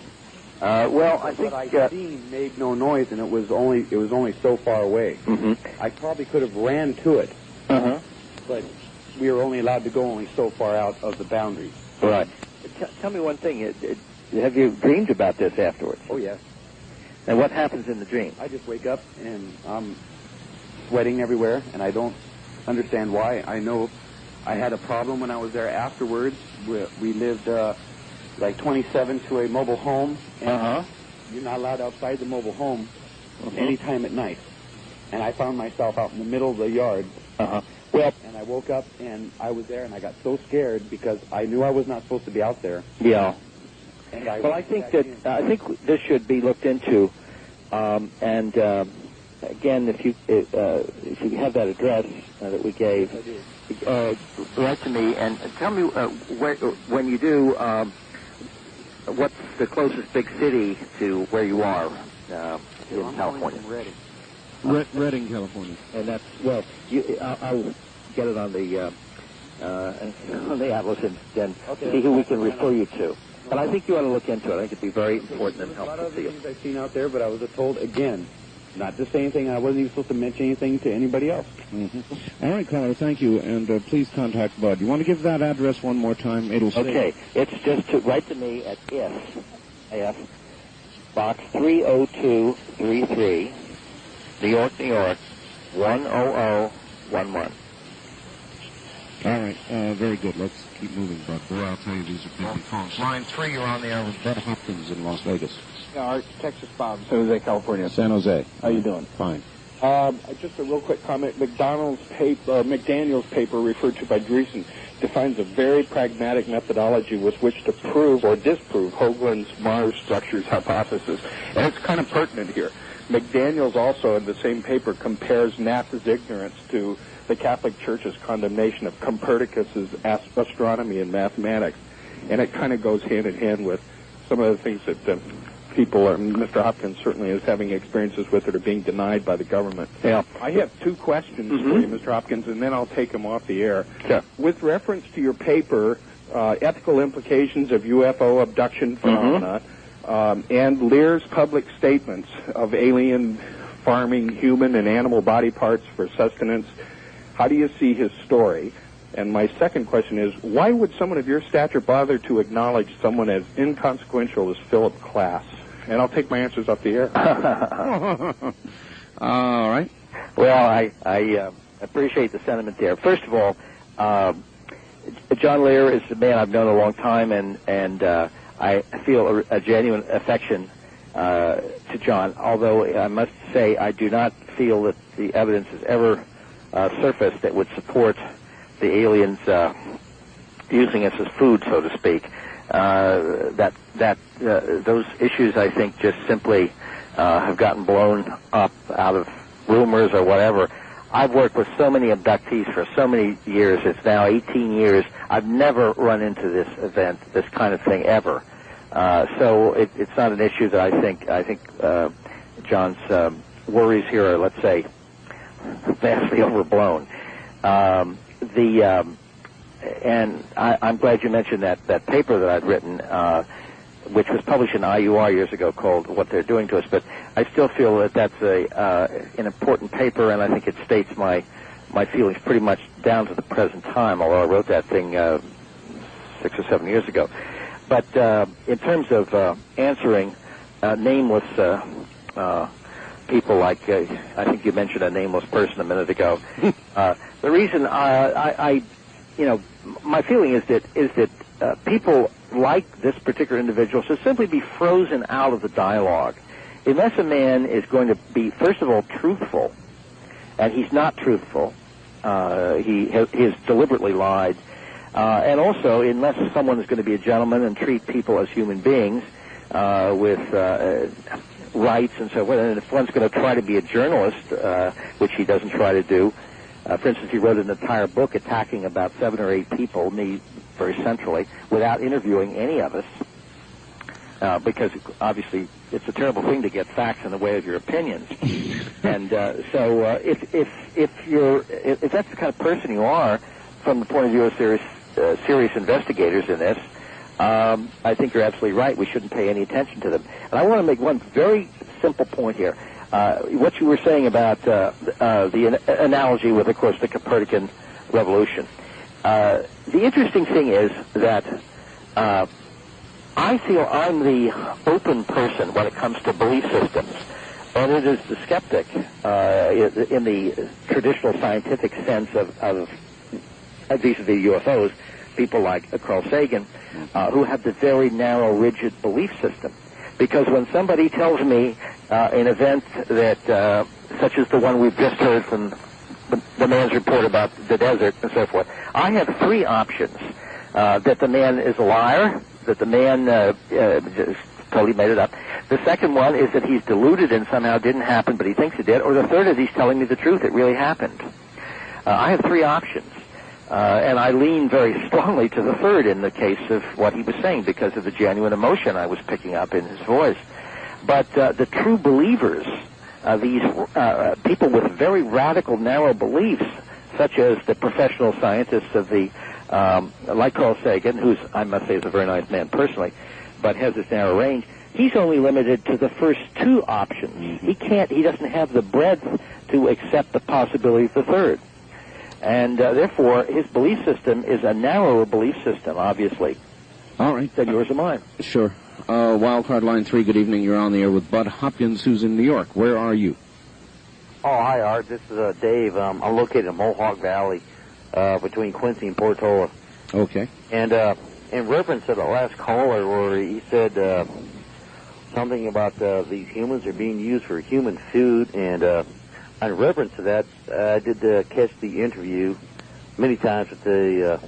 Well, I think what I seen made no noise, and it was only so far away. Mm-hmm. I probably could have ran to it, but we were only allowed to go only so far out of the boundaries. Right. Tell me one thing. Have you dreamed about this afterwards? Oh, yes. And what happens in the dream? I just wake up, and I'm sweating everywhere, and I don't understand why. I know I had a problem when I was there afterwards. We lived like 27 to a mobile home, and you're not allowed outside the mobile home anytime at night. And I found myself out in the middle of the yard. Well, and I woke up, and I was there, and I got so scared because I knew I was not supposed to be out there. Yeah. And well, I think this should be looked into. And again, if you have that address that we gave, write to me and tell me when you do. What's the closest big city to where you are in California? Redding, California. And that's I'll get it on the atlas and see who we can refer you to. But I think you ought to look into it. I think it'd be very important and helpful to you. A lot of things I've seen out there, but I was told again not to say anything. I wasn't even supposed to mention anything to anybody else. All right, caller, thank you, and please contact Bud. You want to give that address one more time? It'll say... Okay, it's just to write to me at F, Box 30233, New York, New York, 10011. All right, very good. Let's keep moving, Bud. Boy, I'll tell you, these are busy phones. Line 3, you're on the air with Bud Hopkins in Las Vegas. Art, Texas Bob, San Jose, California. San Jose. How you doing? Fine. Just a real quick comment. McDaniel's paper referred to by Dreesen defines a very pragmatic methodology with which to prove or disprove Hoagland's Mars structures hypothesis. And it's kind of pertinent here. McDaniel's also in the same paper compares NASA's ignorance to the Catholic Church's condemnation of Copernicus's astronomy and mathematics. And it kind of goes hand in hand with some of the things that people, Mr. Hopkins certainly is having experiences with that are being denied by the government. Yeah. I have two questions for you, Mr. Hopkins, and then I'll take them off the air. Sure. With reference to your paper, ethical implications of UFO abduction phenomena, and Lear's public statements of alien farming human and animal body parts for sustenance, how do you see his story? And my second question is, why would someone of your stature bother to acknowledge someone as inconsequential as Philip Klass? And I'll take my answers off the air. All right. Well, I appreciate the sentiment there. First of all, John Lear is a man I've known a long time, and I feel a genuine affection to John, although I must say I do not feel that the evidence has ever surfaced that would support the aliens using us as food, so to speak. Those issues, I think, just simply have gotten blown up out of rumors or whatever. I've worked with so many abductees for so many years. It's now 18 years. I've never run into this event, this kind of thing, ever. So it's not an issue that I think John's worries here are, let's say, vastly overblown. And I'm glad you mentioned that paper that I'd written, which was published in IUR years ago, called "What They're Doing to Us." But I still feel that that's an important paper, and I think it states my feelings pretty much down to the present time. Although I wrote that thing 6 or 7 years ago. But in terms of answering nameless people, like I think you mentioned a nameless person a minute ago. The reason my feeling is that people like this particular individual should simply be frozen out of the dialogue. Unless a man is going to be, first of all, truthful, and he's not truthful, he has deliberately lied, and also, unless someone is going to be a gentleman and treat people as human beings, with rights and so forth. And if one's going to try to be a journalist, which he doesn't try to do, for instance, he wrote an entire book attacking about 7 or 8 people, me very centrally, without interviewing any of us, because obviously it's a terrible thing to get facts in the way of your opinions. And so if that's the kind of person you are, from the point of view of serious investigators in this, I think you're absolutely right. We shouldn't pay any attention to them. And I want to make one very simple point here. What you were saying about the analogy with, of course, the Copernican revolution. The interesting thing is that I feel I'm the open person when it comes to belief systems, and it is the skeptic in the traditional scientific sense of vis-a-vis UFOs, people like Carl Sagan, who have the very narrow, rigid belief system. Because when somebody tells me an event that, such as the one we've just heard from the man's report about the desert and so forth, I have 3 options. That the man is a liar, that the man just totally made it up. The second one is that he's deluded and somehow didn't happen, but he thinks it did. Or the third is he's telling me the truth, it really happened. I have 3 options. And I lean very strongly to the third in the case of what he was saying because of the genuine emotion I was picking up in his voice. But the true believers, these people with very radical, narrow beliefs, such as the professional scientists of the, like Carl Sagan, who's, I must say, is a very nice man personally, but has this narrow range, he's only limited to the first 2 options. He doesn't have the breadth to accept the possibility of the third. And therefore, his belief system is a narrower belief system, obviously. All right. Than yours or mine. Sure. Wildcard Line 3, good evening. You're on the air with Bud Hopkins, who's in New York. Where are you? Oh, hi, Art. This is Dave. I'm located in Mohawk Valley, between Quincy and Portola. Okay. And in reference to the last caller where he said something about these humans are being used for human food, and in reference to that, I did catch the interview many times with the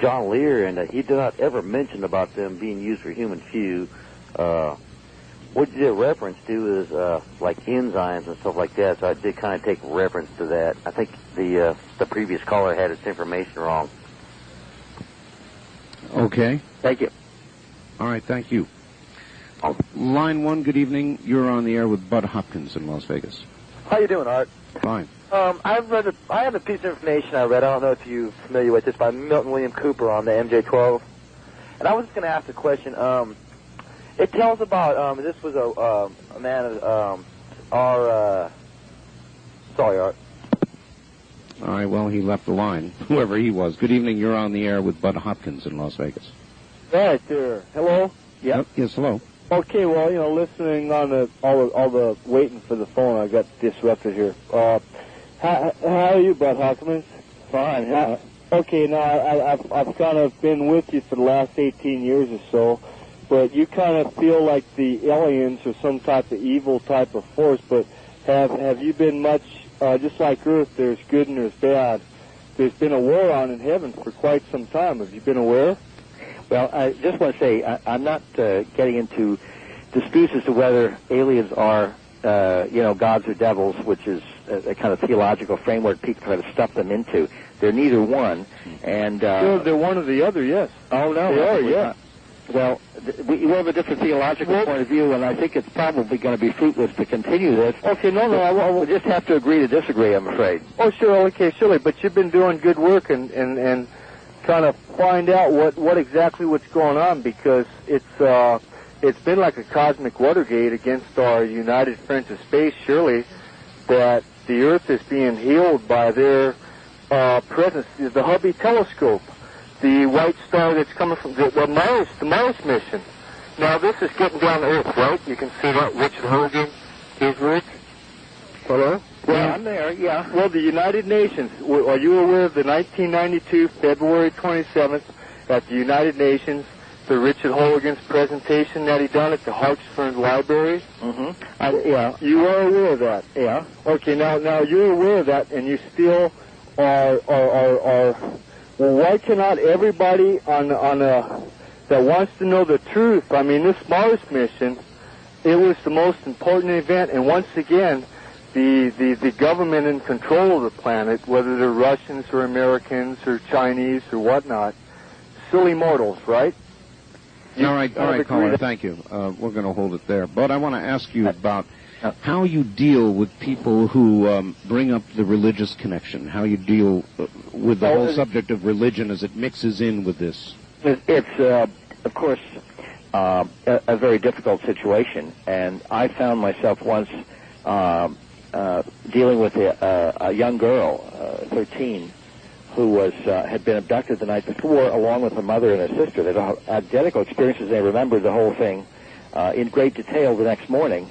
John Lear, and he did not ever mention about them being used for human food. What you did reference to is like enzymes and stuff like that, so I did kind of take reference to that. I think the previous caller had its information wrong. Okay. Thank you. All right, thank you. Line 1, good evening. You're on the air with Bud Hopkins in Las Vegas. How you doing, Art? Fine. I have a piece of information I read. I don't know if you're familiar with this, by Milton William Cooper on the MJ-12. And I was just going to ask a question. It tells about, this was a man of sorry, Art. All right, well, he left the line, whoever he was. Good evening. You're on the air with Bud Hopkins in Las Vegas. Right there. Hello? Yep. Yes, hello. Okay, well, listening on all the waiting for the phone, I got disrupted here. How are you, Bud Hopkins? Fine. Yeah. Okay, now I've kind of been with you for the last 18 years or so, but you kind of feel like the aliens are some type of evil type of force. But have you been much just like Earth? There's good and there's bad. There's been a war on in heaven for quite some time. Have you been aware? Well, I just want to say I'm not getting into disputes as to whether aliens are, gods or devils, which is a kind of theological framework people try to stuff them into. They're neither one, and they're one or the other. Yes. Oh no, they are. Yeah. Well, we have a different theological point of view, and I think it's probably going to be fruitless to continue this. Okay, no, we'll just have to agree to disagree, I'm afraid. Oh, sure, okay, surely, but you've been doing good work and trying to find out what exactly what's going on, because it's been like a cosmic Watergate against our United Friends of Space, surely, that the Earth is being healed by their presence, the Hubble telescope, the white star that's coming from the Mars mission. Now, this is getting down to Earth, right? You can see that Richard Hogan, his work. Hello? Yeah, I'm there, yeah. Well, the United Nations, are you aware of the 1992, February 27th, at the United Nations, the Richard Hogan's presentation that he done at the Hartsford Library? Mm-hmm. Yeah. You are aware of that? Yeah. Okay, now you're aware of that, and you still are well, why cannot everybody on a that wants to know the truth. I mean, this Mars mission, it was the most important event, and once again, the government in control of the planet, whether they're Russians or Americans or Chinese or whatnot, silly mortals, right? All right, caller, thank you. We're going to hold it there. But I want to ask you about how you deal with people who bring up the religious connection, how you deal with the whole subject of religion as it mixes in with this. It's, of course, a very difficult situation, and I found myself once dealing with a young girl, 13, who was had been abducted the night before, along with her mother and her sister. They had identical experiences. They remembered the whole thing in great detail the next morning.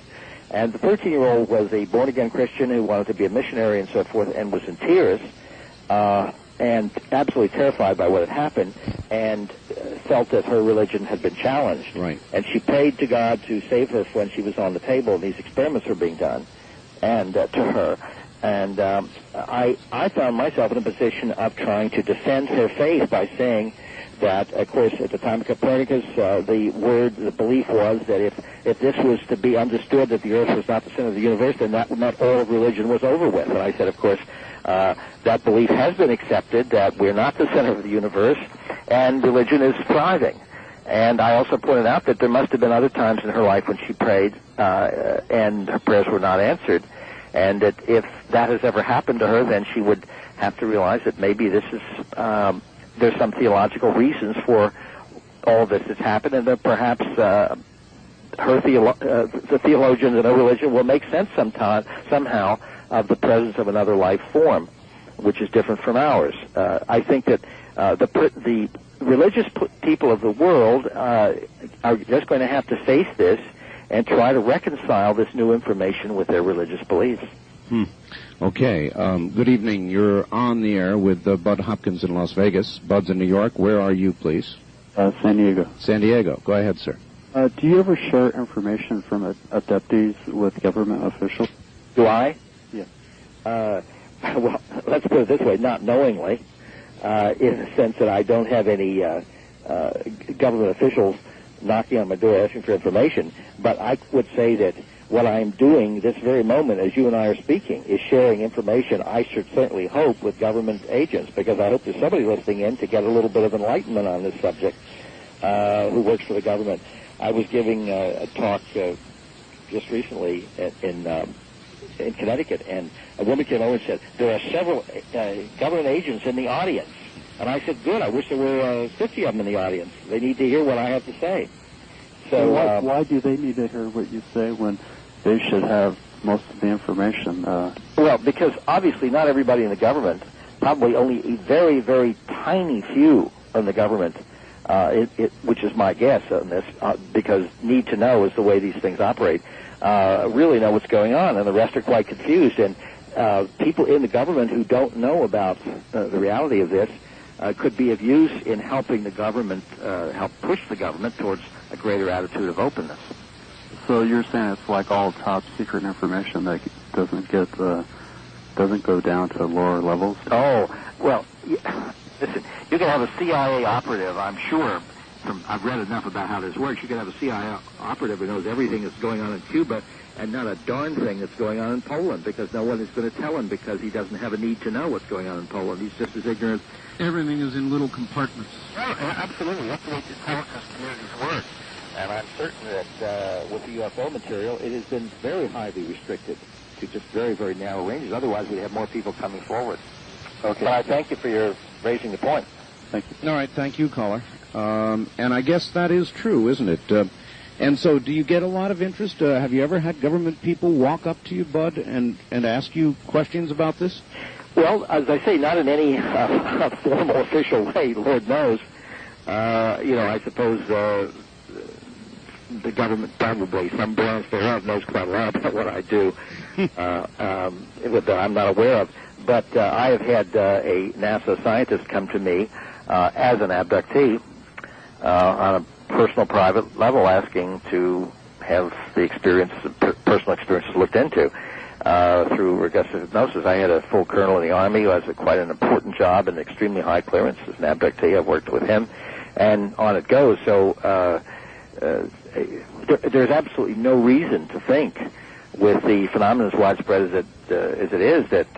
And the 13-year-old was a born-again Christian who wanted to be a missionary and so forth, and was in tears and absolutely terrified by what had happened, and felt that her religion had been challenged. Right. And she prayed to God to save her when she was on the table and these experiments were being done, and to her. And I found myself in a position of trying to defend her faith by saying that, of course, at the time of Copernicus, the belief was that if this was to be understood that the Earth was not the center of the universe, then that meant all of religion was over with. And I said, of course, that belief has been accepted, that we're not the center of the universe, and religion is thriving. And I also pointed out that there must have been other times in her life when she prayed and her prayers were not answered, and that if that has ever happened to her, then she would have to realize that maybe this is there's some theological reasons for all this that's happened, and that perhaps the theologians in her religion will make sense somehow of the presence of another life form, which is different from ours. I think that the religious people of the world are just going to have to face this and try to reconcile this new information with their religious beliefs. Okay. Good evening. You're on the air with Bud Hopkins in Las Vegas. Bud's in New York. Where are you, please? San Diego. San Diego. Go ahead, sir. Do you ever share information from abductees with government officials? Do I? Yes. Well, let's put it this way, not knowingly, in the sense that I don't have any government officials knocking on my door asking for information, but I would say that what I'm doing this very moment, as you and I are speaking, is sharing information, I should certainly hope, with government agents, because I hope there's somebody listening in to get a little bit of enlightenment on this subject who works for the government. I was giving a talk just recently in Connecticut, and a woman came over and said, there are several government agents in the audience. And I said, good, I wish there were 50 of them in the audience. They need to hear what I have to say. So why do they need to hear what you say when they should have most of the information? Well, because obviously not everybody in the government, probably only a very, very tiny few in the government, which is my guess on this, because need to know is the way these things operate, really know what's going on, and the rest are quite confused. And people in the government who don't know about the reality of this could be of use in helping the government, help push the government towards a greater attitude of openness. So you're saying it's like all top secret information that doesn't go down to lower levels? Oh, well, listen, you can have a CIA operative, I'm sure. I've read enough about how this works. You can have a CIA operative who knows everything that's going on in Cuba and not a darn thing that's going on in Poland, because no one is going to tell him, because he doesn't have a need to know what's going on in Poland. He's just as ignorant. Everything is in little compartments. Right, absolutely. That's the way intelligence communities work. And I'm certain that with the UFO material, it has been very highly restricted to just very, very narrow ranges. Otherwise, we'd have more people coming forward. Okay. But I thank you for your raising the point. Thank you. All right, thank you, caller. And I guess that is true, isn't it? And so do you get a lot of interest? Have you ever had government people walk up to you, Bud, and ask you questions about this? Well, as I say, not in any formal official way, Lord knows. I suppose the government, probably some branch thereof, knows quite a lot about what I do that I'm not aware of. But I have had a NASA scientist come to me as an abductee on a personal, private level, asking to have the personal experiences looked into through regressive hypnosis. I had a full colonel in the Army who has quite an important job and extremely high clearance as an abductee. I've worked with him. and on it goes. So there's absolutely no reason to think, with the phenomenon as widespread as it is, that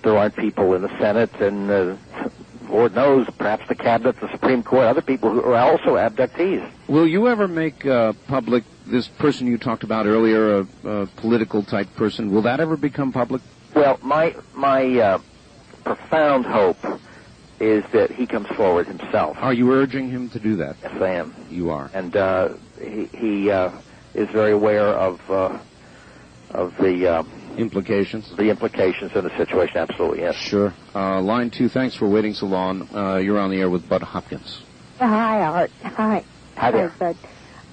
there aren't people in the Senate and Lord knows, perhaps the cabinet, the Supreme Court, other people who are also abductees. Will you ever make public this person you talked about earlier, a political type person? Will that ever become public? Well, my profound hope is that he comes forward himself. Are you urging him to do that? Yes, I am. You are. And he is very aware of the implications. The implications of the situation, absolutely, yes. Sure. Line 2, thanks for waiting so long. You're on the air with Bud Hopkins. Hi, Art. Hi. Hi there. Bud.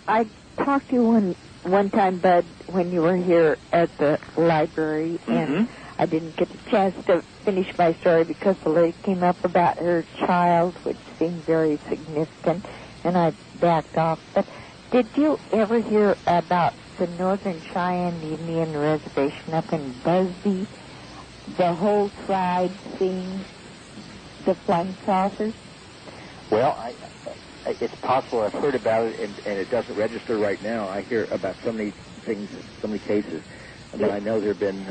I talked to you one time, Bud, when you were here at the library, and I didn't get the chance to finish my story because the lady came up about her child, which seemed very significant, and I backed off. But did you ever hear about the Northern Cheyenne Indian Reservation up in Busby? The whole tribe seeing the flying saucers? Well, it's possible I've heard about it, and it doesn't register right now. I hear about so many things, so many cases, but I know there have been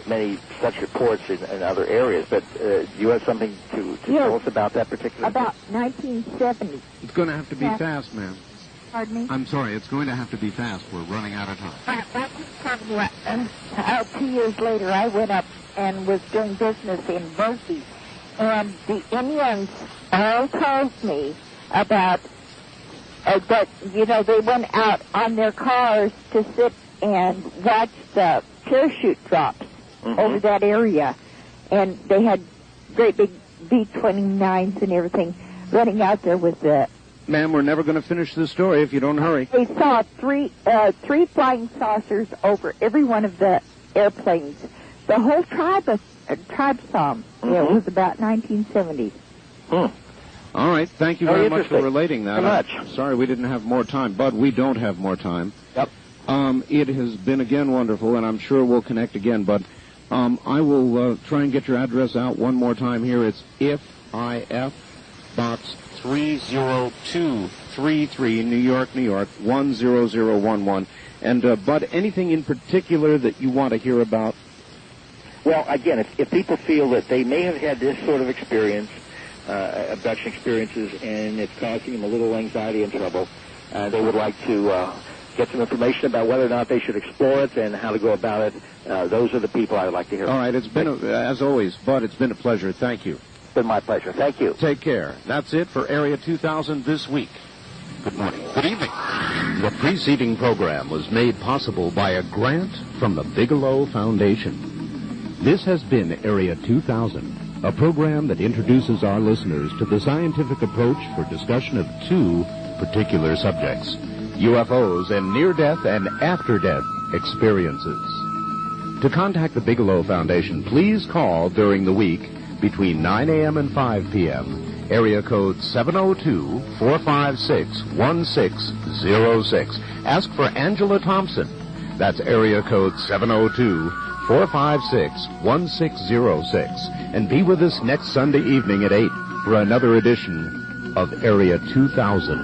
many such reports in other areas. But do you have something to tell us about that particular About 1970. It's going to have to be fast, ma'am. Pardon me? I'm sorry, it's going to have to be fast. We're running out of time. That was probably what, 2 years later, I went up and was doing business in Busby. And the Indians all told me about that, you know, they went out on their cars to sit and watch the parachute drops over that area. And they had great big B-29s and everything running out there with the... Ma'am, we're never going to finich this story if you don't hurry. They saw three flying saucers over every one of the airplanes. The whole tribe saw them. It was about 1970. All right. Thank you very much for relating that. Very much. Sorry we didn't have more time, but we don't have more time. Yep. It has been again wonderful, and I'm sure we'll connect again, but I will try and get your address out one more time here. It's IF Box 30233, New York, New York, 10011. And, Bud, anything in particular that you want to hear about? Well, again, if people feel that they may have had this sort of experience, abduction experiences, and it's causing them a little anxiety and trouble, they would like to get some information about whether or not they should explore it and how to go about it, those are the people I would like to hear. All right, it's been, as always, Bud, it's been a pleasure. Thank you. It's been my pleasure. Thank you. Take care. That's it for Area 2000 this week. Good morning. Good evening. The preceding program was made possible by a grant from the Bigelow Foundation. This has been Area 2000, a program that introduces our listeners to the scientific approach for discussion of two particular subjects: UFOs and near-death and after-death experiences. To contact the Bigelow Foundation, please call during the week between 9 a.m. and 5 p.m., area code 702-456-1606. Ask for Angela Thompson. That's area code 702-456-1606. And be with us next Sunday evening at 8 for another edition of Area 2000.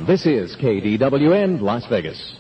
This is KDWN Las Vegas.